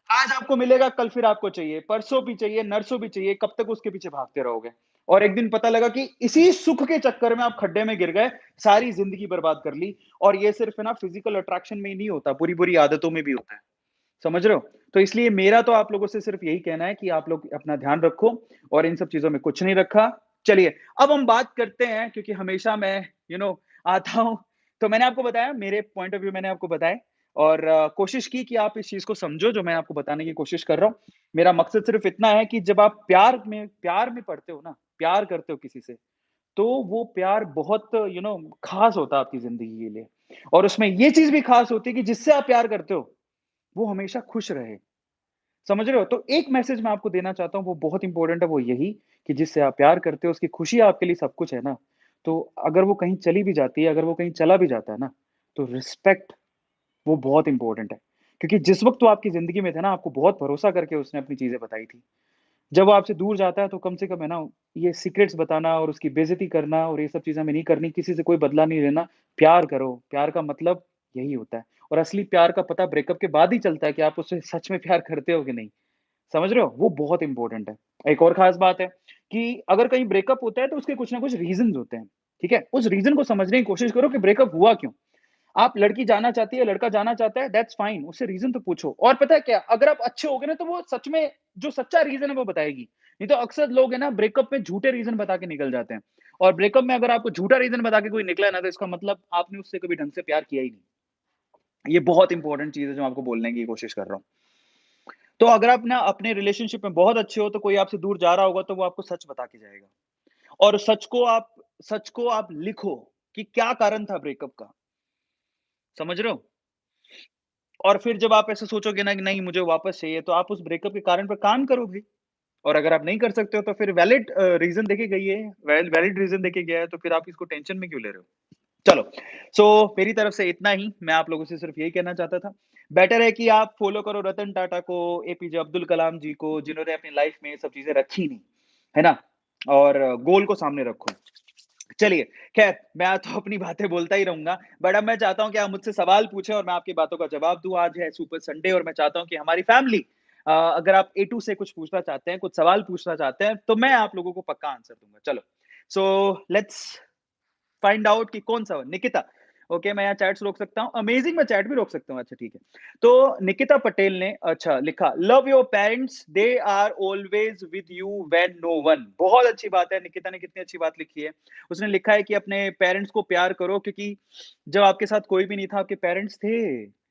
Speaker 1: आज आपको मिलेगा, कल फिर आपको चाहिए, परसों भी चाहिए, नरसों भी चाहिए, कब तक उसके पीछे भागते रहोगे? और एक दिन पता लगा कि इसी सुख के चक्कर में आप खड्डे में गिर गए, सारी ज़िंदगी बर्बाद कर ली और ये सिर्फ़ है ना फिजिकल अट्रैक्शन में ही नहीं होता, बुरी-बुरी आदतों में भी होता है। समझ रहे हो? तो इसलिए मेरा तो आप लोगों से सिर्फ़ यही कहना है कि आप लोग अपना ध्यान रखो और इन सब चीज़ों में कुछ नहीं रखा। चलिए, अब हम बात करते हैं क्योंकि हमेशा मैं आता हूँ, तो मैंने आपको बताया मेरे पॉइंट ऑफ व्यू मैंने आपको बताए और कोशिश की कि आप इस चीज़ को समझो जो मैं आपको बताने की कोशिश कर रहा हूँ। मेरा मकसद सिर्फ़ इतना है कि जब आप प्यार में पड़ते हो ना, प्यार करते हो किसी से, तो वो प्यार बहुत ख़ास होता है आपकी ज़िंदगी के लिए और उसमें ये चीज़ भी ख़ास होती है कि जिससे आप प्यार करते हो, वो हमेशा खुश रहे। समझ रहे हो? तो एक मैसेज मैं आपको देना चाहता हूँ, वो बहुत इम्पोर्टेंट है, वो यही कि जिससे आप प्यार करते हो, उसकी खुशी आपके लिए सब कुछ है ना, तो अगर वो कहीं चली भी जाती है, अगर वो कहीं चला भी जाता है ना, तो रिस्पेक्ट वो बहुत इम्पोर्टेंट है। क्योंकि जिस वक़्त वो आपकी ज़िंदगी में था ना, आपको बहुत भरोसा करके उसने अपनी चीज़ें बताई थी। जब वो आपसे दूर जाता है, तो कम से कम है ना, ये सीक्रेट्स बताना और उसकी बेइज़्ज़ती करना और ये सब चीज़ें हमें नहीं करनी, किसी से कोई बदला नहीं लेना। प्यार करो, प्यार का मतलब यही होता है और असली प्यार का पता ब्रेकअप के बाद ही चलता है कि आप उससे सच में प्यार करते हो कि नहीं। समझ रहे हो? वो बहुत इम्पोर्टेंट है। एक और ख़ास बात है कि अगर कहीं ब्रेकअप होता है तो उसके कुछ ना कुछ रीज़न्स होते हैं, ठीक है? उस रीज़न को समझने की कोशिश करो कि ब्रेकअप हुआ क्यों? आप लड़की जाना चाहती है, लड़का जाना चाहता है, दैट्स फाइन, उससे रीज़न तो पूछो। और पता है क्या? अगर आप अच्छे होगे ना तो वो सच में जो सच्चा रीज़न है वो बताएगी। नहीं तो अक्सर लोग है ना ब्रेकअप में झूठे रीज़न बता के निकल जाते हैं। और ब्रेकअप में अगर आपको झूठा रीज़न बता के कोई निकला है ना तो इसका मतलब आपने उससे कभी ढंग से प्यार किया ही नहीं। ये बहुत इम्पोर्टेंट चीज़ है जो मैं आपको बोलने की कोशिश कर रहा हूँ। तो अगर आप ना अपने रिलेशनशिप में बहुत अच्छे हो तो कोई आपसे दूर जा रहा होगा तो वो आपको सच बता के जाएगा। और सच को आप लिखो कि क्या कारण था ब्रेकअप का, समझ रहे हो? और फिर जब आप ऐसे सोचोगे ना कि नहीं मुझे वापस चाहिए तो आप उस ब्रेकअप के कारण पे काम करो भई। और अगर आप नहीं कर सकते हो तो फिर वैलिड रीज़न देके गइए, वैलिड रीज़न देके गया है तो फिर आप इसको टेंशन में क्यों ले रहे हो? चलो, मेरी तरफ से इतना ही, मैं आप लोगों से सिर्फ़ यही कहना चाहता था। बेटर है कि आप फ़ॉलो करो रतन टाटा को, एपीजे अब्दुल कलाम जी को, जिन्होंने अपनी लाइफ़ में ये सब चीज़ें रखी नहीं, है ना? और गोल को सामने रखो। चलिए, ख़ैर मैं तो अपनी बातें बोलता ही रहूँगा, बट अब मैं चाहता हूँ कि आप मुझसे सवाल पूछें और मैं आपकी बातों का जवाब दूँ। आज है सुपर संडे और मैं चाहता हूँ कि हमारी फैमिली अगर आप ए टू से कुछ पूछना चाहते हैं, कुछ सवाल पूछना चाहते हैं, तो मैं आप लोगों को पक्का आंसर दूँगा। चलो, लेट्स फाइंड आउट कि कौन-सा निकिता, ओके मैं यहाँ चैट्स रोक सकता हूँ। अमेजिंग मैं चैट भी रोक सकता हूँ, अच्छा ठीक है। तो निकिता पटेल ने अच्छा लिखा, love your parents, they are always with you when no one. बहुत अच्छी बात है, निकिता ने कितनी अच्छी बात लिखी है। उसने लिखा है कि अपने पेरेंट्स को प्यार करो क्योंकि जब आपके साथ कोई भी नहीं था, आपके पेरेंट्स थे,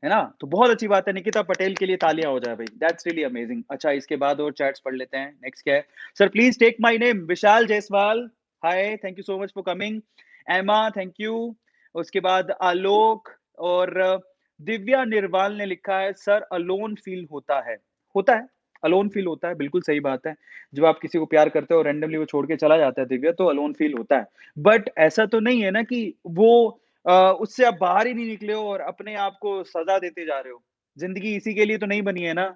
Speaker 1: है ना? तो बहुत अच्छी बात है, निकिता पटेल के लिए तालियाँ हो जाए भई, दैट्स रियली अमेजिंग। अच्छा इसके बाद और चैट्स पढ़ लेते हैं। नेक्स्ट क्या है? Sir please take my name Vishal Jaiswal, hi, thank you so much for coming. Emma thank you. उसके बाद आलोक और दिव्या निर्वाल ने लिखा है सर अलोन फील होता है। होता है, अलोन फील होता है, बिल्कुल सही बात है। जब आप किसी को प्यार करते हो रैंडमली वो छोड़ के चला जाता है दिव्या तो अलोन फील होता है। बट ऐसा तो नहीं है ना कि वो उससे आप बाहर ही नहीं निकले हो और अपने आप को सज़ा देते जा रहे हो। ज़िंदगी इसी के लिए तो नहीं बनी है ना।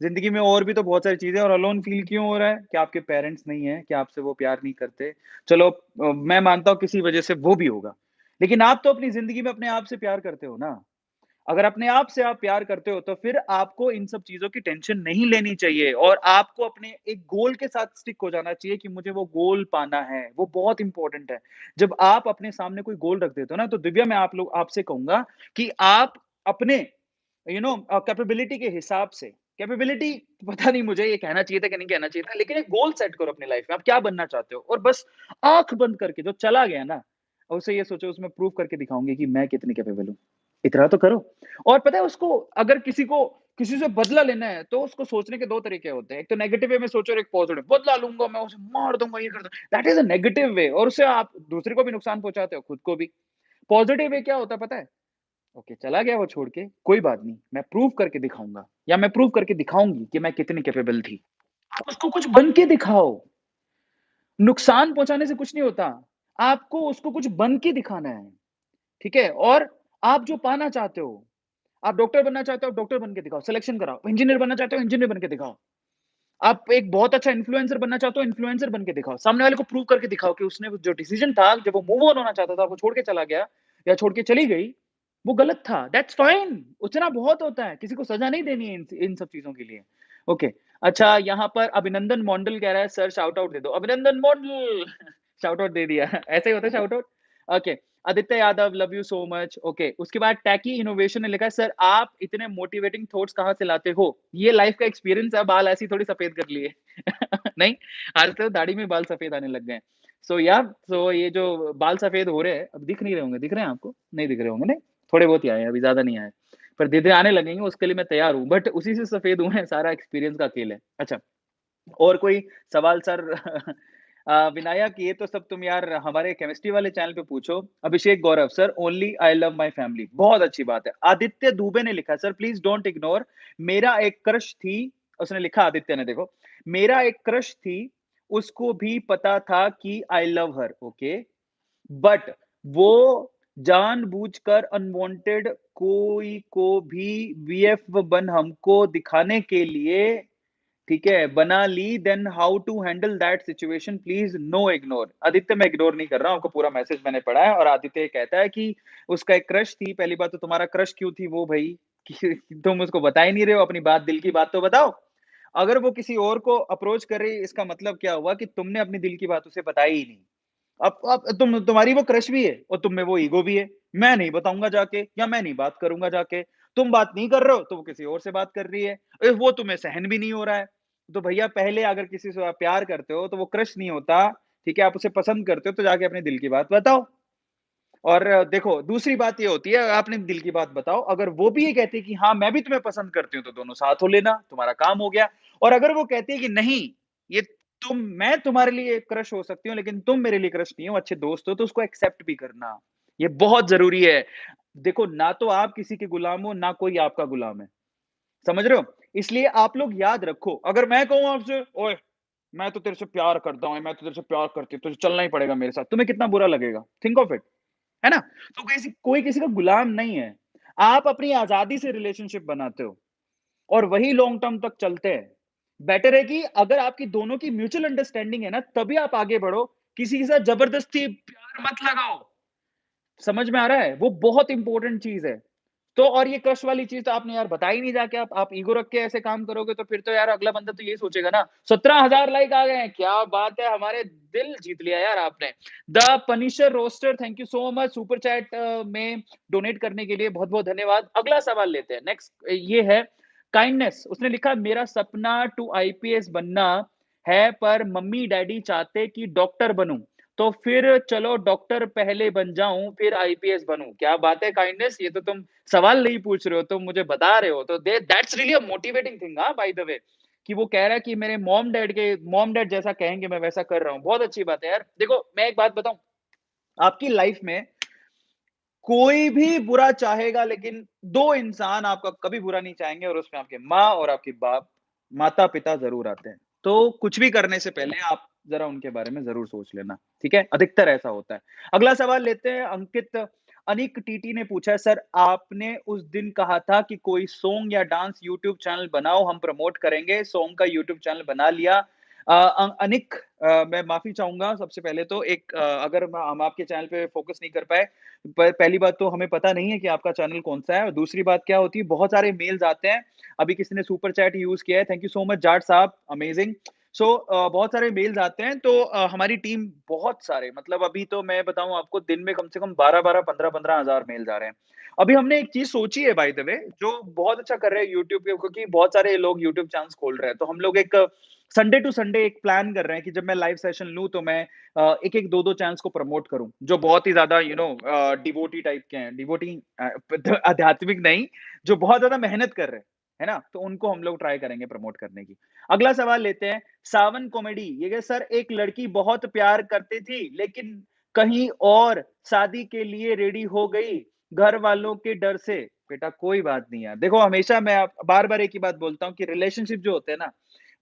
Speaker 1: ज़िंदगी में और भी तो बहुत सारी चीज़ें हैं और अलोन फ़ील क्यों हो रहा है? कि आपके पेरेंट्स नहीं हैं, कि आपसे वो प्यार नहीं करते। चलो मैं मानता हूँ किसी वजह से वो भी होगा। लेकिन आप तो अपनी ज़िंदगी में अपने आप से प्यार करते हो ना। अगर अपने आप से आप प्यार करते हो तो फिर आपको इन सब चीज़ों की टेंशन नहीं लेनी चाहिए और आपको अपने एक गोल के साथ स्टिक हो जाना चाहिए कि मुझे वो गोल पाना है। वो बहुत इम्पोर्टेंट है। जब आप अपने सामने कोई गोल रख देते हो ना तो दिव्या मैं आप लोग आपसे कहूँगा कि आप अपने कैपेबिलिटी के हिसाब से कैपेबिलिटी पता नहीं मुझे ये कहना चाहिए था कि नहीं कहना चाहिए था, लेकिन एक गोल सेट करो अपनी लाइफ में, आप क्या बनना चाहते हो? और बस आँख बंद करके जो चला गया ना, उसे ये सोचो उसमें प्रूव करके दिखाऊँगी कि मैं कितनी कैपेबल हूँ। इतना तो करो। और पता है उसको अगर किसी से बदला लेना है, तो उसको सोचने के 2 तरीके होते हैं। एक तो नेगेटिव वे में सोचो और एक पॉजिटिव, बदला लूँगा, मैं उसे मार दूँगा, ये कर दूँगा। That is a negative way और उससे आप दूसरे को भी नुकसान पहुँचाते हो, खुद को भी। पॉजिटिव वे क्या होता है पता है? ओके, चला गया वो छोड़ के, कोई बात नहीं, मैं प्रूव करके दिखाऊँगा या मैं प्रूव करके दिखाऊँगी कि मैं कितनी कैपेबल थी। आप उसको कुछ बन के दिखाओ, नुकसान पहुँचाने से कुछ नहीं होता। आपको उसको कुछ बन के दिखाना है, ठीक है? और आप जो पाना चाहते हो, आप डॉक्टर बनना चाहते हो, आप डॉक्टर बन के दिखाओ, सिलेक्शन कराओ। इंजीनियर बनना चाहते हो, इंजीनियर बन के दिखाओ। आप एक बहुत अच्छा इन्फ्लुएंसर बनना चाहते हो, इन्फ्लुएंसर बन के दिखाओ। सामने वाले को प्रूव करके दिखाओ कि उसने वो जो डिसीजन था, जब वो मूव ऑन होना चाहता था, वो छोड़ के चला गया या छोड़ के चली गई, वो गलत था। दैट्स फाइन, उतना बहुत होता है। किसी को सज़ा नहीं देनी है इन इन सब चीज़ों के लिए। ओके, अच्छा यहाँ पर अभिनंदन मॉन्डल कह रहा है, सर शाउट आउट दे दो। अभिनंदन मॉन्डल शाउट आउट दे दिया। ऐसे ही होता है shout out? Okay, Aditya Yadav love you so much. Okay, उसके बाद टैकी इनोवेशन ने लिखा है सर आप इतने मोटिवेटिंग थॉट्स कहाँ से लाते हो? ये लाइफ का एक्सपीरियंस है, बाल ऐसे ही थोड़ी सफेद कर लिए। नहीं, आजकल तो दाढ़ी में बाल सफेद आने लग गए हैं। सो या सो ये जो बाल सफेद हो रहे हैं, अब दिख नहीं रहे होंगे, दिख रहे हैं आपको? नहीं दिख रहे होंगे नहीं? थोड़े बहुत ही आए हैं, अभी ज़्यादा नहीं आए। पर धीरे-धीरे आने लगेंगे, उसके लिए मैं तैयार हूँ, बट उसी से सफेद हुए हैं, सारा एक्सपीरियंस का खेल है। अच्छा, और कोई सवाल सर? विनायक ये तो सब तुम यार हमारे केमिस्ट्री वाले चैनल पे पूछो। Abhishek Gaurav sir only I love my family, बहुत अच्छी बात है। आदित्य दुबे ने लिखा सर प्लीज डोंट इग्नोर, मेरा एक क्रश थी, उसने लिखा आदित्य ने, देखो, मेरा एक क्रश थी, उसको भी पता था कि I love her, okay, but वो जानबूझकर अनवांटेड कोई को भी वीएफ बन हमको दिखाने के लिए, ठीक है, बना ली, then how to handle that situation please no ignore. Aditya मैं इग्नोर नहीं कर रहा हूँ, आपको पूरा मैसेज मैंने पढ़ा है, और आदित्य कहता है कि उसका एक क्रश थी। पहली बात तो तुम्हारा क्रश क्यों थी वो भाई? कि तुम उसको बता ही नहीं रहे हो, अपनी बात, दिल की बात तो बताओ। अगर वो किसी और को अप्रोच कर रही है, इसका मतलब क्या हुआ कि तुमने अपनी दिल की बात उसे बताई ही नहीं। अब तुम्हारी वो क्रश भी है और तुम में वो ईगो भी है। मैं नहीं बताऊँगा जाके, या मैं नहीं बात करूँगा जाके। तुम बात नहीं कर रहे हो, तो वो किसी और से बात कर रही है। वो तुम्हें सहन भी नहीं हो रहा है। तो भैया पहले अगर किसी से आप प्यार करते हो, तो वो क्रश नहीं होता, ठीक है? आप उसे पसंद करते हो, तो जाके अपने दिल की बात बताओ। और देखो, दूसरी बात ये होती है, आपने दिल की बात बताओ, अगर वो भी ये कहती है कि हाँ, मैं भी तुम्हें पसंद करती हूँ, तो दोनों साथ हो लेना, तुम्हारा काम हो गया। और अगर वो कहती है कि नहीं, ये मैं तुम्हारे लिए क्रश हो सकती हूँ, लेकिन तुम मेरे लिए क्रश नहीं हो, अच्छे दोस्त हो, तो उसको एक्सेप्ट भी करना। ये बहुत ज़रूरी है। देखो, ना तो आप किसी के गुलाम हो, ना कोई आपका गुलाम है। समझ रहे हो? इसलिए आप लोग याद रखो, अगर मैं कहूँ आपसे, "ओए, मैं तो तेरे से प्यार करता हूँ, मैं तो तेरे से प्यार करती हूँ, तुझे चलना ही पड़ेगा मेरे साथ।" तुम्हें कितना बुरा लगेगा? Think of it. है ना? तो कोई किसी का गुलाम नहीं है। आप अपनी आज़ादी से रिलेशनशिप बनाते हो और वही लॉन्ग टर्म तक चलते हैं। बेटर है कि अगर आपकी दोनों की म्यूचुअल अंडरस्टैंडिंग है ना, तभी आप आगे बढ़ो। किसी के साथ ज़बरदस्ती प्यार मत लगाओ। समझ में आ रहा है? वो बहुत इंपॉर्टेंट चीज़ है। तो और ये क्रश वाली चीज़ तो आपने यार बताई नहीं जाके, आप ईगो रख के ऐसे काम करोगे, तो फिर तो यार अगला बंदा तो यही सोचेगा ना, 17,000 लाइक आ गए हैं, क्या बात है, हमारे दिल जीत लिया यार आपने। The punisher roster thank you so much super chat में डोनेट करने के लिए बहुत-बहुत धन्यवाद। अगला सवाल लेते हैं, नेक्स्ट ये है काइंडनेस, उसने लिखा मेरा सपना टू आईपीएस बनना है, पर मम्मी-डैडी चाहते कि डॉक्टर बनूँ। तो फिर चलो डॉक्टर पहले बन जाऊँ, फिर आईपीएस बनूँ। क्या बात है काइंडनेस, ये तो तुम सवाल नहीं पूछ रहे हो, तुम मुझे बता रहे हो। तो दे that's really a motivating thing, हाँ, बाय द वे, कि वो कह रहा है कि मेरे मॉम डैड जैसा कहेंगे मैं वैसा कर रहा हूँ। बहुत अच्छी बात है यार। देखो, मैं एक बात बताऊँ, आपकी लाइफ में कोई भी बुरा चाहेगा, लेकिन 2 इंसान आपका कभी बुरा नहीं चाहेंगे, और उसमें आपके माँ और आपके बाप, माता-पिता ज़रूर आते हैं। तो कुछ भी करने से पहले आप ज़रा उनके बारे में ज़रूर सोच लेना, ठीक है? अधिकतर ऐसा होता है। अगला सवाल लेते हैं, अंकित अनिक टीटी ने पूछा है, सर आपने उस दिन कहा था कि कोई सॉन्ग या डांस यूट्यूब चैनल बनाओ, हम प्रमोट करेंगे। सॉन्ग का यूट्यूब चैनल बना लिया। अनिक, मैं माफ़ी चाहूँगा सबसे पहले तो, अगर हम आपके चैनल पे फ़ोकस नहीं कर पाए, पहली बात तो हमें पता नहीं है कि आपका चैनल कौन-सा है, और दूसरी बात क्या होती है, बहुत सारे मेल्स आते हैं। अभी किसी ने सुपर चैट यूज़ किया है, thank you so much Jat साहब, अमेजिंग। सो बहुत सारे मेल्स आते हैं, तो हमारी टीम बहुत सारे, मतलब अभी तो मैं बताऊँ आपको, दिन में कम से कम 12-12, 15-15 हज़ार मेल्स आ रहे हैं। अभी हमने एक चीज़ सोची है बाय द वे, जो बहुत अच्छा कर रहे हैं यूट्यूब पे, क्योंकि बहुत सारे लोग यूट्यूब चैनल्स खोल रहे हैं। तो हम लोग एक संडे टू संडे एक प्लान कर रहे हैं कि जब मैं लाइव सेशन लूँ, तो मैं एक-एक, 2-2 चैनल्स को प्रमोट करूँ, जो बहुत ही ज़्यादा डिवोटी टाइप के हैं। डिवोटी आध्यात्मिक नहीं, जो बहुत ज़्यादा मेहनत कर रहे हैं, है ना? तो उनको हम लोग ट्राई करेंगे प्रमोट करने की। अगला सवाल लेते हैं, सावन कॉमेडी, ये कहे सर एक लड़की बहुत प्यार करती थी, लेकिन कहीं और शादी के लिए रेडी हो गई, घर वालों के डर से। बेटा कोई बात नहीं यार, देखो हमेशा मैं बार-बार एक ही बात बोलता हूँ कि रिलेशनशिप जो होते हैं ना,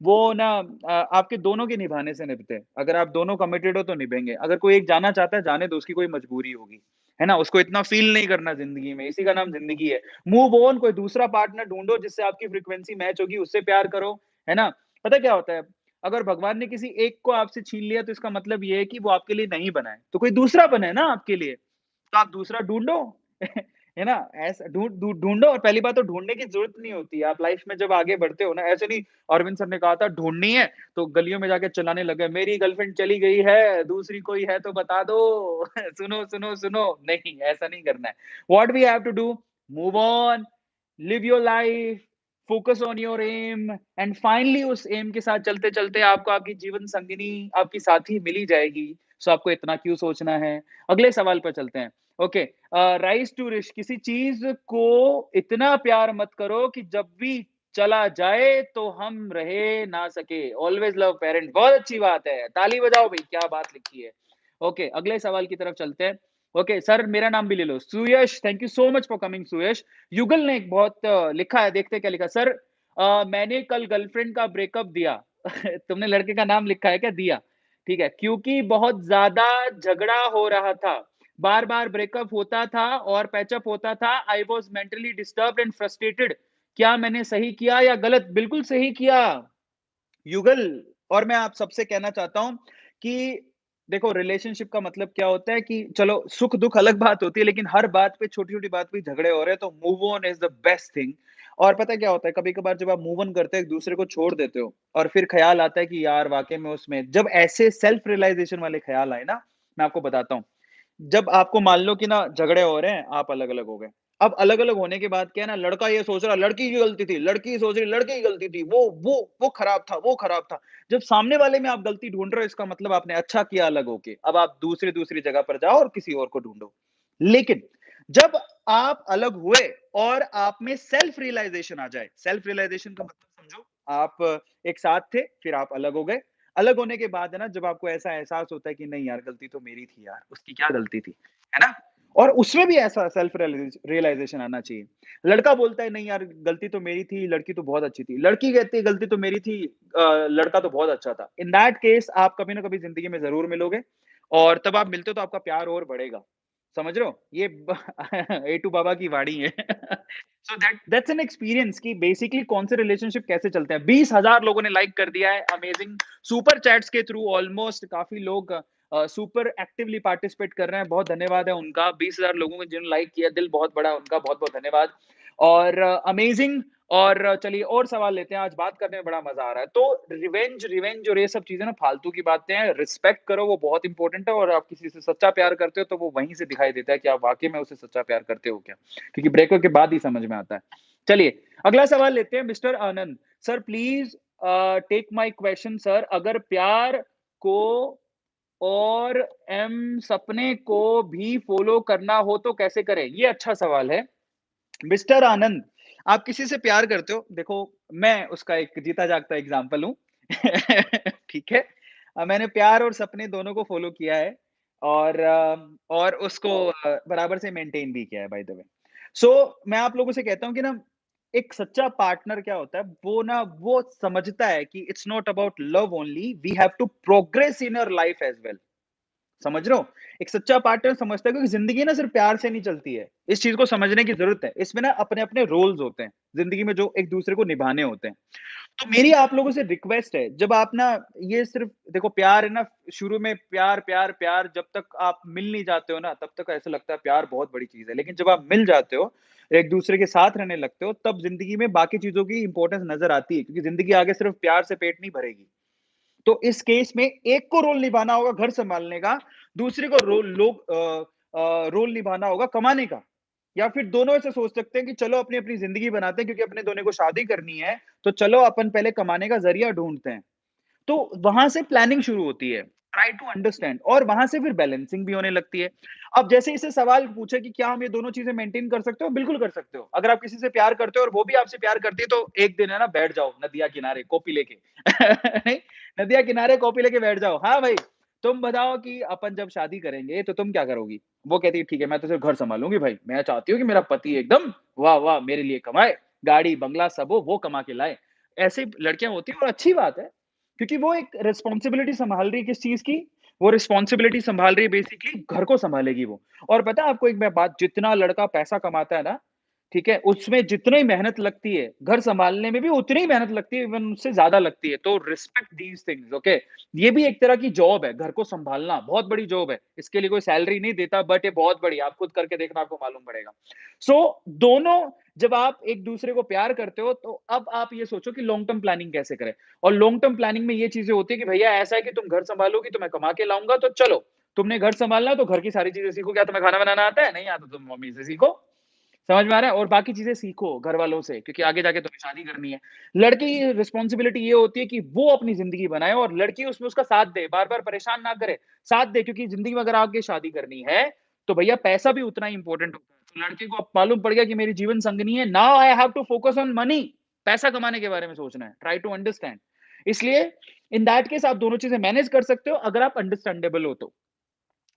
Speaker 1: वो ना आपके दोनों के निभाने से निभते हैं। अगर आप दोनों कमिटेड हो तो निभेंगे। अगर कोई एक जाना चाहता है, जाने दो, उसकी कोई मजबूरी होगी। है ना? उसको इतना फ़ील नहीं करना ज़िंदगी में, इसी का नाम ज़िंदगी है। मूव ऑन, कोई दूसरा पार्टनर ढूँढो जिससे आपकी फ्रीक्वेंसी मैच होगी, उससे प्यार करो। है ना? पता है क्या होता है? अगर भगवान ने किसी एक को आपसे छीन लिया, तो इसका मतलब ये है कि वो आपके लिए नहीं बना है। तो कोई दूसरा बना है ना आपके लिए, तो आप दूसरा ढूँढो। है ना? ऐसा ढूँढो और पहली बात तो ढूँढने की ज़रूरत नहीं होती है। आप लाइफ़ में जब आगे बढ़ते हो ना, ऐसे नहीं अरविंद सर ने कहा था ढूँढनी है, तो गलियों में जाके चिल्लाने लगे, मेरी गर्लफ्रेंड चली गई है, दूसरी कोई है तो बता दो। सुनो, सुनो, सुनो। नहीं, ऐसा नहीं करना है। What we have to do? Move on, live your life, focus on your aim and finally उस एम के साथ चलते-चलते आपको आपकी जीवन संगिनी, आपकी साथी मिल ही जाएगी। सो आपको इतना क्यों सोचना है? अगले सवाल पर चलते हैं। ओके, राइज़ टू रिच किसी चीज़ को इतना प्यार मत करो कि जब भी चला जाए तो हम रहे ना सके। ऑलवेज़ लव पेरेंट्स बहुत अच्छी बात है। ताली बजाओ भई, क्या बात लिखी है। ओके, अगले सवाल की तरफ चलते हैं। ओके, सर मेरा नाम भी ले लो। Suyash, thank you so much for coming Suyash. Yugal ने एक बहुत लिखा है, देखते हैं क्या लिखा है। सर मैंने कल गर्लफ्रेंड का ब्रेकअप दिया। तुमने लड़के का नाम लिखा है क्या? दिया। ठीक है, क्योंकि बहुत ज़्यादा झगड़ा हो रहा था। बार-बार ब्रेकअप होता था और पैचअप होता था। I was mentally disturbed and frustrated. क्या मैंने सही किया या गलत? बिल्कुल सही किया। युगल, और मैं आप सबसे कहना चाहता हूँ कि देखो रिलेशनशिप का मतलब क्या होता है कि चलो सुख-दुःख अलग बात होती है, लेकिन हर बात पे छोटी-छोटी बात पे झगड़े हो रहे हैं तो move on is the best thing. और पता है क्या होता है, कभी-कभार जब आप मूव ऑन करते हो, एक-दूसरे को छोड़ देते हो और फिर ख़्याल आता है कि यार वाक़ई में उसमें जब ऐसे सेल्फ रियलाइज़ेशन वाले ख़्याल आए ना, मैं आपको बताता हूँ। जब आपको मान लो कि ना झगड़े हो रहे हैं, आप अलग-अलग हो गए। अब अलग-अलग होने के बाद क्या है ना, लड़का ये सोच रहा लड़की की गलती थी, लड़की सोच रही लड़के की गलती थी, वो खराब था, वो खराब था। जब सामने वाले में आप गलती ढूँढ रहे हो, इसका मतलब आपने अच्छा किया अलग होके। अब आप दूसरी जगह पर जाओ और किसी और को ढूँढो। लेकिन जब आप अलग हुए और आप में सेल्फ रियलाइज़ेशन आ जाए, सेल्फ रियलाइज़ेशन का मतलब समझो, आप एक साथ थे, फिर आप अलग हो गए। अलग होने के बाद है ना, जब आपको ऐसा एहसास होता है कि नहीं यार गलती तो मेरी थी यार, उसकी क्या गलती थी, है ना? और उसमें भी ऐसा सेल्फ रियलाइज़ेशन आना चाहिए। लड़का बोलता है नहीं यार गलती तो मेरी थी, लड़की तो बहुत अच्छी थी। लड़की कहती है गलती तो मेरी थी, लड़का तो बहुत अच्छा था। इन दैट केस आप कभी ना कभी ज़िंदगी में ज़रूर मिलोगे और तब आप मिलते हो तो आपका प्यार और बढ़ेगा। समझ रहे हो? ये ब ए टू बाबा की वाणी है। सो दैट्स एन एक्सपीरियंस कि बेसिकली कौन से रिलेशनशिप कैसे चलते हैं। 20,000 लोगों ने लाइक कर दिया है, अमेजिंग। सुपर चैट्स के थ्रू ऑलमोस्ट काफ़ी लोग सुपर एक्टिवली पार्टिसिपेट कर रहे हैं, बहुत धन्यवाद है उनका। 20,000 लोगों ने जिन्होंने लाइक किया, दिल बहुत बड़ा है उनका, बहुत-बहुत धन्यवाद। और अमेजिंग। और चलिए और सवाल लेते हैं, आज बात करने में बड़ा मज़ा आ रहा है। तो रिवेंज रिवेंज और ये सब चीज़ें ना फालतू की बातें हैं, रिस्पेक्ट करो वो बहुत इंपॉर्टेंट है और आप किसी से सच्चा प्यार करते हो तो वो वहीं से दिखाई देता है कि आप वाक़ई में उससे सच्चा प्यार करते हो क्या? क्योंकि ब्रेकअप के बाद ही समझ में आता है। चलिए, अगला सवाल लेते हैं mister Anand. Sir please take my question sir, अगर प्यार को और सपने को भी फ़ॉलो करना हो तो कैसे करें? ये अच्छा सवाल है। मिस्टर आनंद, आप किसी से प्यार करते हो, देखो मैं उसका एक जीता-जागता एग्ज़ाम्पल हूँ। ठीक है? मैंने प्यार और सपने दोनों को फ़ॉलो किया है और और उसको बराबर से मेंटेन भी किया है बाय द वे। सो मैं आप लोगों से कहता हूँ कि ना, एक सच्चा पार्टनर क्या होता है, वो ना वो समझता है कि it's not about love only, we have to progress in our life as well. समझ रहे हो? एक सच्चा पार्टनर समझता है क्योंकि ज़िंदगी ना सिर्फ़ प्यार से नहीं चलती है। इस चीज़ को समझने की ज़रूरत है। इसमें ना अपने-अपने रोल्स होते हैं, ज़िंदगी में जो एक-दूसरे को निभाने होते हैं। तो मेरी आप लोगों से रिक्वेस्ट है, जब आप ना ये सिर्फ़ देखो प्यार है ना, शुरू में प्यार, प्यार, प्यार जब तक आप मिल नहीं जाते हो ना, तब तक ऐसा लगता है प्यार बहुत बड़ी चीज़ है। लेकिन जब आप मिल जाते हो, एक-दूसरे के साथ रहने लगते हो, तब ज़िंदगी में बाकी चीज़ों की इम्पोर्टेंस नज़र आती है क्योंकि ज़िंदगी आगे सिर्फ़ प्यार से पेट नहीं भरेगी। तो इस केस में एक को रोल निभाना होगा घर सँभालने का, दूसरे को रोल निभाना होगा कमाने का। या फिर दोनों ऐसे सोच सकते हैं कि चलो अपनी-अपनी ज़िंदगी बनाते हैं क्योंकि अपने दोनों को शादी करनी है, तो चलो अपन पहले कमाने का ज़रिया ढूँढते हैं। तो वहाँ से प्लानिंग शुरू होती है। ट्राई टू अंडरस्टैंड और वहाँ से फिर बैलेंसिंग भी होने लगती है। अब जैसे इससे सवाल पूछे कि क्या हम ये दोनों चीज़ें मेंटेन कर सकते हो? बिल्कुल कर सकते हो। अगर आप किसी से प्यार करते हो और वो भी आपसे प्यार करती है तो एक दिन है ना बैठ जाओ नदिया किनारे कॉपी लेके। नहीं, नदिया किनारे कॉपी लेके बैठ जाओ। हाँ भाई, तुम बताओ कि अपन जब शादी करेंगे तो तुम क्या करोगी? वो कहती है ठीक है मैं तो सिर्फ़ घर सँभालूँगी भाई। मैं चाहती हूँ कि मेरा पति एकदम वाह, वाह! मेरे लिए कमाए, गाड़ी, बंगला सब हो वो कमा के लाए। ऐसी लड़कियाँ होती हैं और अच्छी बात है। क्योंकि वो एक रिस्पॉन्सिबिलिटी सँभाल रही है किस चीज़ की? वो रिस्पॉन्सिबिलिटी सँभाल रही है बेसिकली घर को सँभालेगी वो। और पता है आपको एक मैं बात जितना लड़का पैसा कमाता है ना, ठीक है? उसमें जितनी मेहनत लगती है, घर सँभालने में भी उतनी ही मेहनत लगती है, इवन उससे ज़्यादा लगती है। तो रिस्पेक्ट दीज़ थिंग्स, ओके? ये भी एक तरह की जॉब है, घर को सँभालना बहुत बड़ी जॉब है। इसके लिए कोई सैलरी नहीं देता, बट ये बहुत बड़ी है, आप खुद करके देखना, आपको मालूम पड़ेगा। सो दोनों जब आप एक-दूसरे को प्यार करते हो, तो अब आप ये सोचो कि लॉन्ग टर्म प्लानिंग कैसे करें? और लॉन्ग टर्म प्लानिंग में ये चीज़ें होती है कि भैया ऐसा है कि तुम घर सँभालोगी, तो मैं कमा के लाऊँगा, तो चलो, तुमने घर सँभालना है, तो घर की सारी चीज़ें सीखो। क्या तुम्हें खाना बनाना आता है? नहीं आता, तो मम्मी से सीखो। समझ में आ रहा है? और बाकी चीज़ें सीखो घरवालों से, क्योंकि आगे जाके तुम्हें शादी करनी है। लड़के की रिस्पॉन्सिबिलिटी ये होती है कि वो अपनी ज़िंदगी बनाए और लड़की उसमें उसका साथ दे, बार-बार परेशान ना करे, साथ दे, क्योंकि ज़िंदगी में अगर आगे शादी करनी है, तो भैया पैसा भी उतना ही इम्पोर्टेंट होता है। तो लड़के को अब मालूम पड़ गया कि मेरी जीवन संगिनी है, now I have to focus on money, पैसा कमाने के बारे में सोचना है, ट्राई टू अंडरस्टैंड। इसलिए इन दैट केस आप दोनों चीज़ें मैनेज कर सकते हो, अगर आप अंडरस्टैंडेबल हो तो।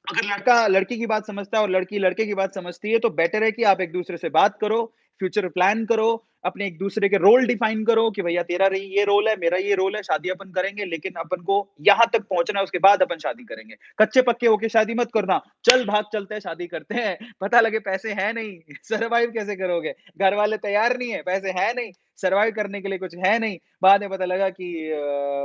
Speaker 1: अगर लड़का लड़की की बात समझता है और लड़की लड़के की बात समझती है, तो बेटर है कि आप एक-दूसरे से बात करो, फ्यूचर प्लान करो, अपने एक-दूसरे के रोल डिफाइन करो कि भैया तेरा रही ये रोल है, मेरा ये रोल है, शादी अपन करेंगे, लेकिन अपन को यहाँ तक पहुँचना है, उसके बाद अपन शादी करेंगे। कच्चे-पक्के होके शादी मत करना, चल भाग चलते हैं, शादी करते हैं, पता लगे पैसे हैं नहीं, सर्वाइव कैसे करोगे? घर वाले तैयार नहीं है, पैसे हैं नहीं, सर्वाइव करने के लिए कुछ है नहीं, बाद में पता लगा कि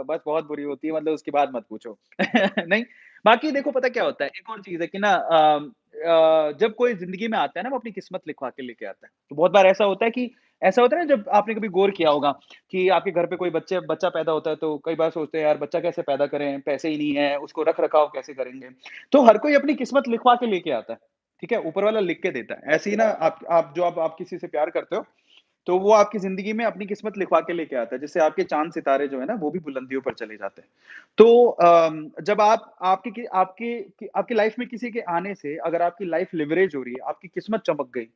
Speaker 1: बस बहुत बुरी होती है, मतलब उसकी बात मत पूछो। नहीं? बाकी देखो पता क्या होता है, एक और चीज़ है कि ना जब कोई ज़िंदगी में आता है ना, वो अपनी किस्मत लिखवा के लेके आता है। तो बहुत बार ऐसा होता है कि ऐसा होता है ना, जब आपने कभी गौर किया होगा कि आपके घर पे कोई बच्चा पैदा होता है, तो कई बार सोचते हैं यार बच्चा कैसे पैदा करें, पैसे ही नहीं है, उसको रख-रखाव कैसे करेंगे? तो हर कोई अपनी किस्मत लिखवा के लेके आता है, ठीक है? ऊपर वाला लिख के देता है। ऐसे ही ना आप किसी से प्यार करते हो, तो वो आपकी ज़िंदगी में अपनी किस्मत लिखवा के लेके आता है, जिससे आपके चाँद-सितारे जो है ना, वो भी बुलंदियों पर चले जाते हैं। तो जब आप आपकी लाइफ़ में किसी के आने से अगर आपकी लाइफ़ लिवरेज हो रही है, आपकी किस्मत चमक गई,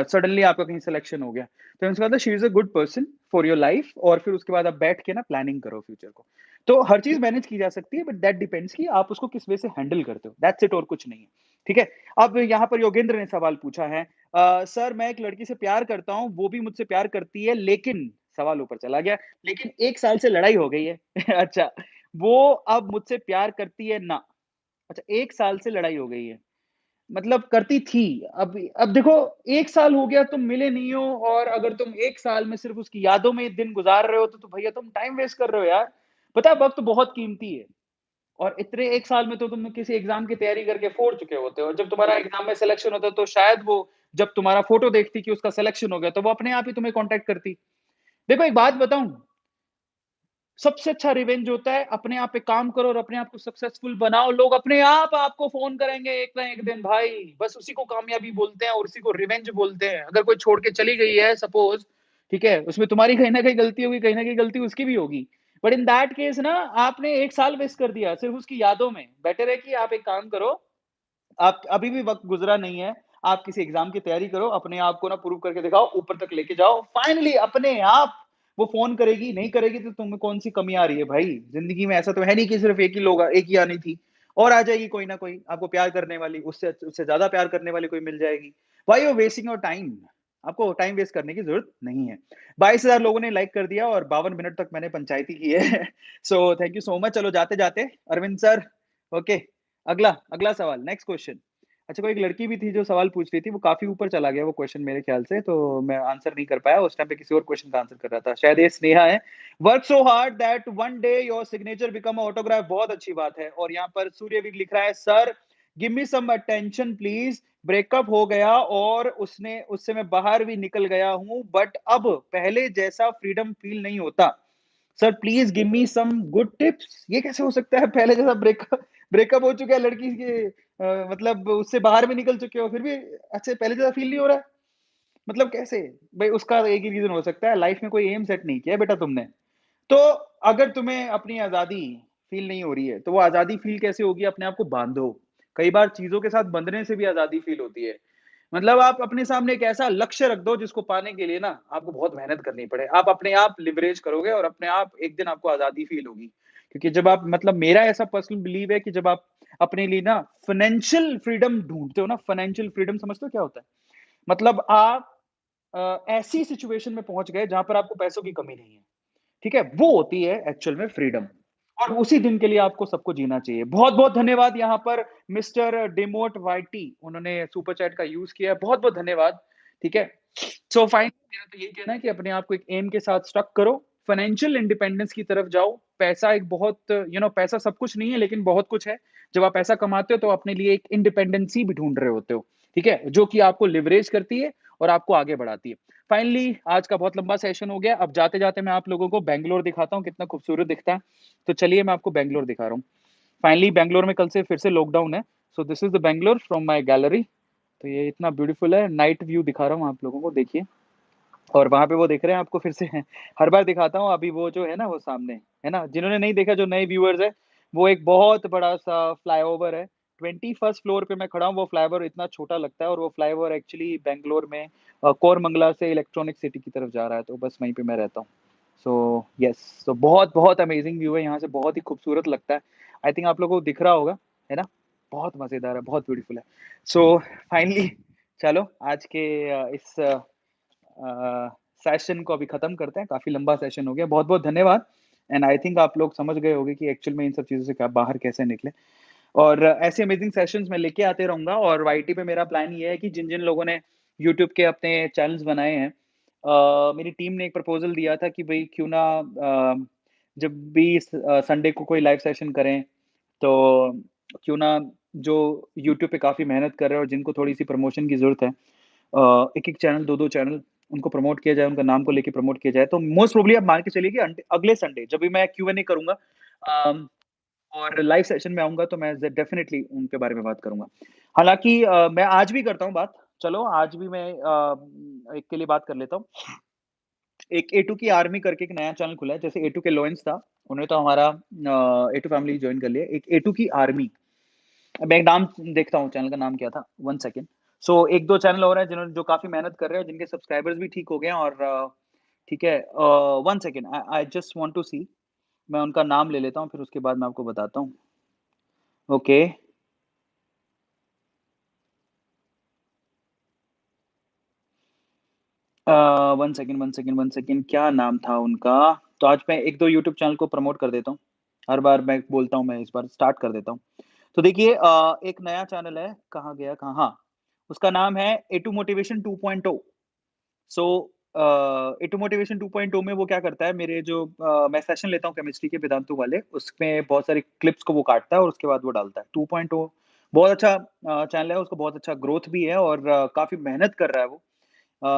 Speaker 1: सडनली आपका कहीं सिलेक्शन हो गया, तो इसका मतलब she is a good person for your life, और फिर उसके बाद आप बैठ के ना प्लानिंग करो फ्यूचर को। तो हर चीज़ मैनेज की जा सकती है, बट दैट डिपेंड्स कि आप उसको किस वे से हैंडल करते हो, दैट्स इट, और कुछ नहीं है। ठीक है? अब यहाँ पर योगेंद्र ने सवाल पूछा है, सर मैं एक लड़की से प्यार करता हूँ, वो भी मुझसे प्यार करती है, लेकिन सवाल ऊपर चला गया, लेकिन 1 साल से लड़ाई हो गई है। अच्छा, वो अब मुझसे प्यार करती है ना। अच्छा, 1 साल से लड़ाई हो गई है। मतलब करती थी, अब देखो 1 साल हो गया, तुम मिले नहीं हो, और अगर तुम 1 साल में सिर्फ़ उसकी यादों में दिन गुज़ार रहे हो, तो भैया तुम टाइम वेस्ट कर रहे हो यार। पता है वक़्त बहुत कीमती है, और इतने 1 साल में तो तुम किसी एग्ज़ाम की तैयारी करके फोड़ चुके होते हो, और जब तुम्हारा एग्ज़ाम में सिलेक्शन होता, तो शायद वो जब तुम्हारा फ़ोटो देखती कि उसका सिलेक्शन हो गया, तो वो अपने आप ही तुम्हें कॉन्टैक्ट करती। देखो एक बात बताऊँ, सबसे अच्छा रिवेंज होता है, अपने आप पे काम करो और अपने आप को सक्सेसफुल बनाओ, लोग अपने आप आपको फ़ोन करेंगे एक ना एक दिन भाई, बस उसी को कामयाबी बोलते हैं और उसी को रिवेंज बोलते हैं। अगर कोई छोड़ के चली गई है सपोज़, ठीक है? उसमें तुम्हारी कहीं न कहीं गलती होगी, कहीं न कहीं गलती उसकी भी होगी। बट इन दैट केस ना, आपने 1 साल वेस्ट कर दिया सिर्फ़ उसकी यादों में। बेटर है कि आप एक काम करो, आप अभी भी वक़्त गुज़रा नहीं है, आप किसी एग्ज़ाम की तैयारी करो, अपने आप को ना प्रूव करके दिखाओ, ऊपर तक लेके जाओ, फाइनली अपने आप वो फ़ोन करेगी, नहीं करेगी तो तुम्हें कौन-सी कमी आ रही है भाई? ज़िंदगी में ऐसा तो है नहीं कि सिर्फ़ एक ही आनी थी, और आ जाएगी कोई ना कोई, आपको प्यार करने वाली, उससे ज़्यादा प्यार करने वाली कोई मिल जाएगी। Why you are wasting your time? आपको टाइम वेस्ट करने की ज़रूरत नहीं है। 22,000 लोगों ने लाइक कर दिया और 52 मिनट तक मैंने पंचायती की है। So thank you so much. चलो जाते-जाते अरविंद सर, ओके, अगला अगला सवाल, नेक्स्ट क्वेश्चन। अच्छा, कोई एक लड़की भी थी जो सवाल पूछ रही थी, वो काफ़ी ऊपर चला गया वो क्वेश्चन मेरे ख़्याल से, तो मैं आंसर नहीं कर पाया, उस टाइम पे किसी और क्वेश्चन का आंसर कर रहा था। शायद ये स्नेहा है। Work so hard that one day your signature become a autograph, बहुत अच्छी बात है। और यहाँ पर सूर्यवीर लिख रहा है, sir give me some attention please, breakup हो गया और उससे मैं बाहर भी निकल गया हूँ, बट अब पहले जैसा फ्रीडम फ़ील नहीं होता। Sir please give me some good tips. ये कैसे हो सकता है, पहले जैसा ब्रेकअप ब्रेकअप हो चुका है लड़की के, मतलब उससे बाहर भी निकल चुके हो, फिर भी अच्छा पहले जैसा फ़ील नहीं हो रहा है? मतलब कैसे? भई उसका एक ही रीज़न हो सकता है, लाइफ़ में कोई एम सेट नहीं किया है बेटा तुमने। तो अगर तुम्हें अपनी आज़ादी फ़ील नहीं हो रही है, तो वो आज़ादी फ़ील कैसे होगी? अपने आप को बाँधो। कई बार चीज़ों के साथ बंधने से भी आज़ादी फ़ील होती है। मतलब आप अपने सामने एक ऐसा लक्ष्य रख दो जिसको पाने के लिए ना आपको बहुत मेहनत करनी पड़े। आप अपने आप लिवरेज करोगे और अपने आप एक दिन आपको आज़ादी फ़ील होगी। क्योंकि जब आप, मतलब मेरा ऐसा पर्सनल बिलीव है कि जब आप अपने लिए ना फाइनेंशियल फ्रीडम ढूँढते हो ना, फाइनेंशियल फ्रीडम समझते हो क्या होता है? मतलब आप ऐसी सिचुएशन में पहुँच गए जहाँ पर आपको पैसों की कमी नहीं है। ठीक है? वो होती है एक्चुअल में फ्रीडम, और उसी दिन के लिए आपको सबको जीना चाहिए। बहुत-बहुत धन्यवाद यहाँ पर मिस्टर डिमोट वाइटी, उन्होंने सुपर चैट का यूज़ किया है। बहुत-बहुत धन्यवाद। ठीक है? सो फाइन मेरा तो यही कहना है कि अपने आप को एक एम के साथ स्टक करो, फाइनेंशियल इंडिपेंडेंस की तरफ जाओ। पैसा एक बहुत पैसा सब कुछ नहीं है लेकिन बहुत कुछ है। जब आप पैसा कमाते हो तो अपने लिए एक इंडिपेंडेंसी भी ढूँढ रहे होते हो, ठीक है? जो कि आपको लिवरेज करती है और आपको आगे बढ़ाती है। फाइनली आज का बहुत लंबा सेशन हो गया, अब जाते-जाते मैं आप लोगों को बैंगलोर दिखाता हूँ, कितना खूबसूरत दिखता है। तो चलिए मैं आपको बैंगलोर दिखा रहा हूँ। फाइनली बैंगलोर में कल से फिर से लॉकडाउन है। So this is the Bangalore from my gallery. तो ये इतना ब्यूटीफुल है, नाइट व्यू दिखा रहा हूँ आप लोगों को, देखिए। और वहाँ पे वो दिख रहे हैं आपको फिर से हर बार दिखाता हूँ, अभी वो जो है ना वो सामने, है ना? जिन्होंने नहीं देखा, जो नए व्यूअर्स हैं, वो एक बहुत बड़ा-सा फ्लाईओवर है। 21st फ्लोर पे मैं खड़ा हूँ, वो फ्लाईओवर इतना छोटा लगता है और वो फ्लाईओवर एक्चुअली बैंगलोर में कोरमंगला से इलेक्ट्रॉनिक सिटी की तरफ जा रहा है, तो बस वहीं पे मैं रहता हूँ। सो येस, तो बहुत-बहुत अमेज़िंग व्यू है यहाँ से, बहुत ही खूबसूरत लगता है। आई थिंक आप लोगों को दिख रहा होगा, है ना? बहुत मज़ेदार है, बहुत ब्यूटीफुल है। सो फाइनली चलो आज के इस सेशन को अभी खत्म करते हैं, काफ़ी लंबा सेशन हो गया। बहुत-बहुत धन्यवाद एंड आई थिंक आप लोग समझ गए होंगे कि एक्चुअल में इन सब चीज़ों से क्या बाहर कैसे निकलें। और ऐसे अमेजिंग सेशंस मैं लेके आते रहूँगा और वाईटी पे मेरा प्लान ये है कि जिन-जिन लोगों ने यूट्यूब के अपने चैनल्स बनाए हैं, मेरी टीम ने एक प्रपोज़ल दिया था कि भई क्यों ना जब भी संडे को कोई लाइव सेशन करें, तो क्यों ना जो यूट्यूब पे काफ़ी मेहनत कर रहे हैं और जिनको थोड़ी-सी प्रमोशन की ज़रूरत है, एक-एक चैनल, 2-2 चैनल उनको प्रमोट किया जाए, उनका नाम को लेके प्रमोट किया जाए। तो मोस्ट प्रोबेबली आप मान के चलिए कि अगले संडे जब भी मैं क्यू-एन-ए करूँगा और लाइव सेशन में आऊँगा तो मैं ज़ डेफ़िनेटली उनके बारे में बात करूँगा। हालाँकि मैं आज भी करता हूँ बात, चलो आज भी मैं एक के लिए बात कर लेता हूँ। एक ए टू की आर्मी करके एक नया चैनल खुला है, जैसे ए टू के लोएंस था, उन्होंने तो हमारा ए टू फैमिली जॉइन कर लिया। एक ए टू की आर्मी, मैं एक नाम देखता हूँ, चैनल का नाम क्या था? 1 सेकंड। सो 1-2 चैनल और हैं जिन्होंने जो काफ़ी मेहनत कर रहे हैं, जिनके सब्सक्राइबर्स भी ठीक हो गए हैं और ठीक है 1 second I I just want to see, मैं उनका नाम ले लेता हूँ, फिर उसके बाद मैं आपको बताता हूँ। ओके। 1 सेकंड क्या नाम था उनका? तो आज मैं 1-2 यूट्यूब चैनल को प्रमोट कर देता हूँ। हर बार मैं बोलता हूँ, मैं इस बार स्टार्ट कर देता हूँ। तो देखिए एक नया चैनल है, कहाँ गया कहाँ हाँ, उसका नाम है A two motivation 2.0। So A two motivation 2.0 में वो क्या करता है, मेरे जो मैं सेशन लेता हूँ केमिस्ट्री के वेदांतु वाले, उसमें बहुत सारी क्लिप्स को वो काटता है और उसके बाद वो डालता है। 2.0 बहुत अच्छा चैनल है, उसको बहुत अच्छा ग्रोथ भी है और काफ़ी मेहनत कर रहा है वो।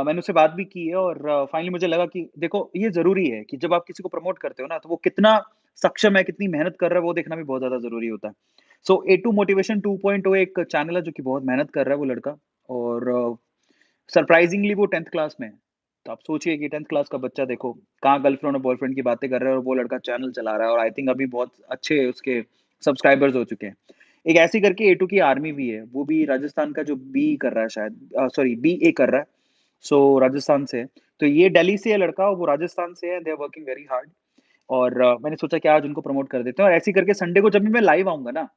Speaker 1: मैंने उससे बात भी की है और फाइनली मुझे लगा कि देखो ये ज़रूरी है कि जब आप किसी को प्रमोट करते हो ना, तो वो कितना सक्षम है, कितनी मेहनत कर रहा है, वो देखना भी बहुत ज़्यादा ज़रूरी होता है। सो ए टू मोटिवेशन 2.0 एक चैनल है जो कि बहुत मेहनत कर रहा है वो लड़का और सरप्राइज़िंगली वो 10th क्लास में है। तो आप सोचिए कि 10th क्लास का बच्चा देखो, कहाँ गर्लफ्रेंड और बॉयफ्रेंड की बातें कर रहा है और वो लड़का चैनल चला रहा है और आई थिंक अभी बहुत अच्छे उसके सब्सक्राइबर्स हो चुके हैं। एक ऐसे करके ए टू की आर्मी भी है, वो भी राजस्थान का जो बी कर रहा है शायद सॉरी बीए कर रहा है। सो राजस्थान से है। तो ये दिल्ली से है लड़का और वो राजस्थान से है, they are working very hard और मैंने सोचा कि आज उनको प्रमोट कर देते हैं और ऐसे ही करके संडे को जब भी मैं लाइव आऊँगा ना,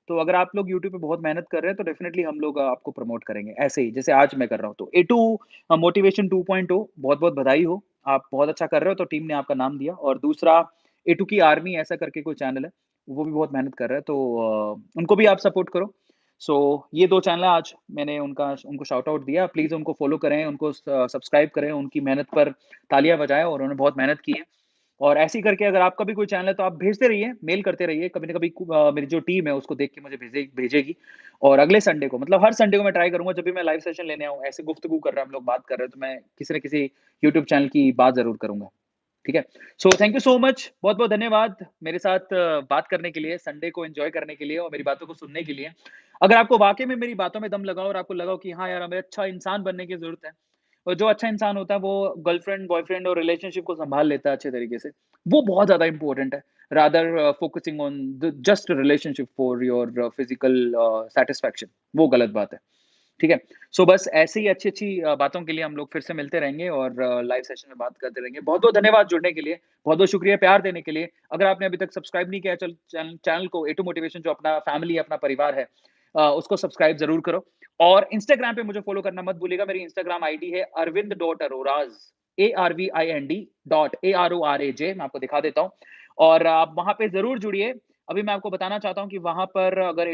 Speaker 1: तो अगर आप लोग यूट्यूब पे बहुत मेहनत कर रहे हैं, तो डेफ़िनिटली हम लोग आपको प्रमोट करेंगे, ऐसे ही जैसे आज मैं कर रहा हूँ। तो ए टू मोटिवेशन 2.0 बहुत-बहुत बधाई हो, आप बहुत अच्छा कर रहे हो, तो टीम ने आपका नाम दिया और दूसरा ए टू की आर्मी ऐसा करके कोई चैनल है, वो भी बहुत मेहनत कर रहा है, तो उनको भी आप सपोर्ट करो। सो ये 2 चैनल आज मैंने उनको शाउट आउट दिया, प्लीज़ उनको फ़ॉलो करें, उनको सब्सक्राइब करें, उनकी मेहनत पर तालियाँ बजाएँ और उन्होंने बहुत मेहनत की है। और ऐसे ही करके अगर आपका भी कोई चैनल है तो आप भेजते रहिए, मेल करते रहिए, कभी न कभी मेरी जो टीम है उसको देख के मुझे भेजेगी और अगले संडे को मतलब हर संडे को मैं ट्राई करूँगा जब भी मैं लाइव सेशन लेने आऊँ, ऐसे गुफ्तगू कर रहे हैं हम लोग, बात कर रहे हैं, तो मैं किसी न किसी यूट्यूब चैनल की बात ज़रूर करूँगा। ठीक है? So thank you so much, बहुत-बहुत धन्यवाद मेरे साथ बात करने के लिए, संडे को एन्जॉय करने के लिए और मेरी बातों को सुनने के लिए। अगर आपको वाक़ई में मेरी बातों में दम लगा और आपको लगा हो कि हाँ यार, हमें अच्छा इंसान बनने की ज़रूरत है और जो अच्छा इंसान होता है वो गर्लफ्रेंड, बॉयफ्रेंड और रिलेशनशिप को सँभाल लेता है अच्छे तरीके से। वो बहुत ज़्यादा इम्पोर्टेंट है, rather focusing on the just relationship for your physical satisfaction, वो गलत बात है। ठीक है? सो बस ऐसे ही अच्छी-अच्छी बातों के लिए हम लोग फिर से मिलते रहेंगे और लाइव सेशन में बात करते रहेंगे। बहुत-बहुत धन्यवाद जुड़ने के लिए, बहुत-बहुत शुक्रिया प्यार देने के लिए। अगर आपने अभी तक सब्सक्राइब नहीं किया है चैनल को ए टू मोटिवेशन जो अपना फैमिली है, अपना परिवार है, उसको सब्सक्राइब ज़रूर करो और इंस्टाग्राम पे मुझे फ़ॉलो करना मत भूलिएगा। मेरी इंस्टाग्राम आईडी है Arvind dot Aroraj, ARVIND dot ARORAJ, मैं आपको दिखा देता हूँ और आप वहाँ पे ज़रूर जुड़िए। अभी मैं आपको बताना चाहता हूँ कि वहाँ पर अगर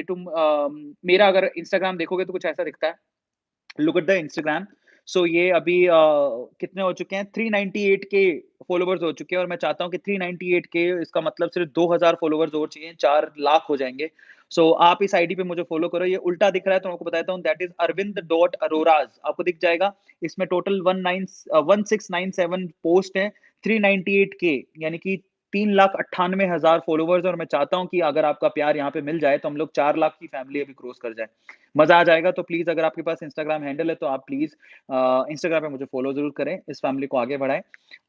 Speaker 1: मेरा अगर इंस्टाग्राम देखोगे तो कुछ ऐसा दिखता है। Look at the Instagram. So ये अभी कितने हो चुके हैं 398 के फॉलोवर्स हो चुके हैं और मैं चाहता हूँ कि 398 के इसका मतलब सिर्फ़ 2000 फॉलोवर्स और चाहिए, 4 लाख हो जाएँगे। सो आप इस आईडी पे मुझे फ़ॉलो करो, ये उल्टा दिख रहा है तो मैं आपको बताता हूँ दैट इज़ अरविंद डॉट अरोराज़ आपको दिख जाएगा। इसमें टोटल 1697 पोस्ट हैं, 398 के यानी कि 3,98,000 फॉलोवर्स और मैं चाहता हूँ कि अगर आपका प्यार यहाँ पे मिल जाए तो हम लोग 4 लाख की फैमिली अभी क्रॉस कर जाएँ। मज़ा आ जाएगा तो प्लीज़ अगर आपके पास इंस्टाग्राम हैंडल है तो आप प्लीज़ इंस्टाग्राम पे मुझे फ़ॉलो ज़रूर करें, इस फैमिली को आगे बढ़ाएँ।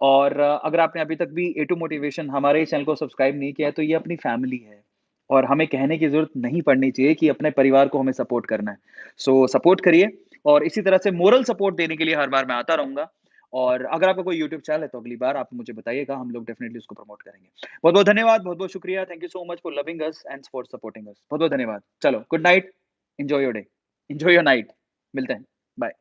Speaker 1: और अगर आपने अभी तक भी ए टू मोटिवेशन हमारे चैनल को सब्सक्राइब नहीं किया है तो ये अपनी फैमिली है और हमें कहने की ज़रूरत नहीं पड़नी चाहिए कि अपने परिवार को हमें सपोर्ट करना है। सो सपोर्ट करिए और इसी तरह से मोरल सपोर्ट देने के लिए हर बार मैं आता रहूँगा और अगर आपका कोई यूट्यूब चैनल है तो अगली बार आप मुझे बताइएगा, हम लोग डेफ़िनिटली उसको प्रमोट करेंगे। बहुत-बहुत धन्यवाद, बहुत-बहुत शुक्रिया। Thank you so much for loving us and for supporting us. बहुत-बहुत धन्यवाद। चलो good night, enjoy your day, enjoy your night. मिलते हैं। बाय।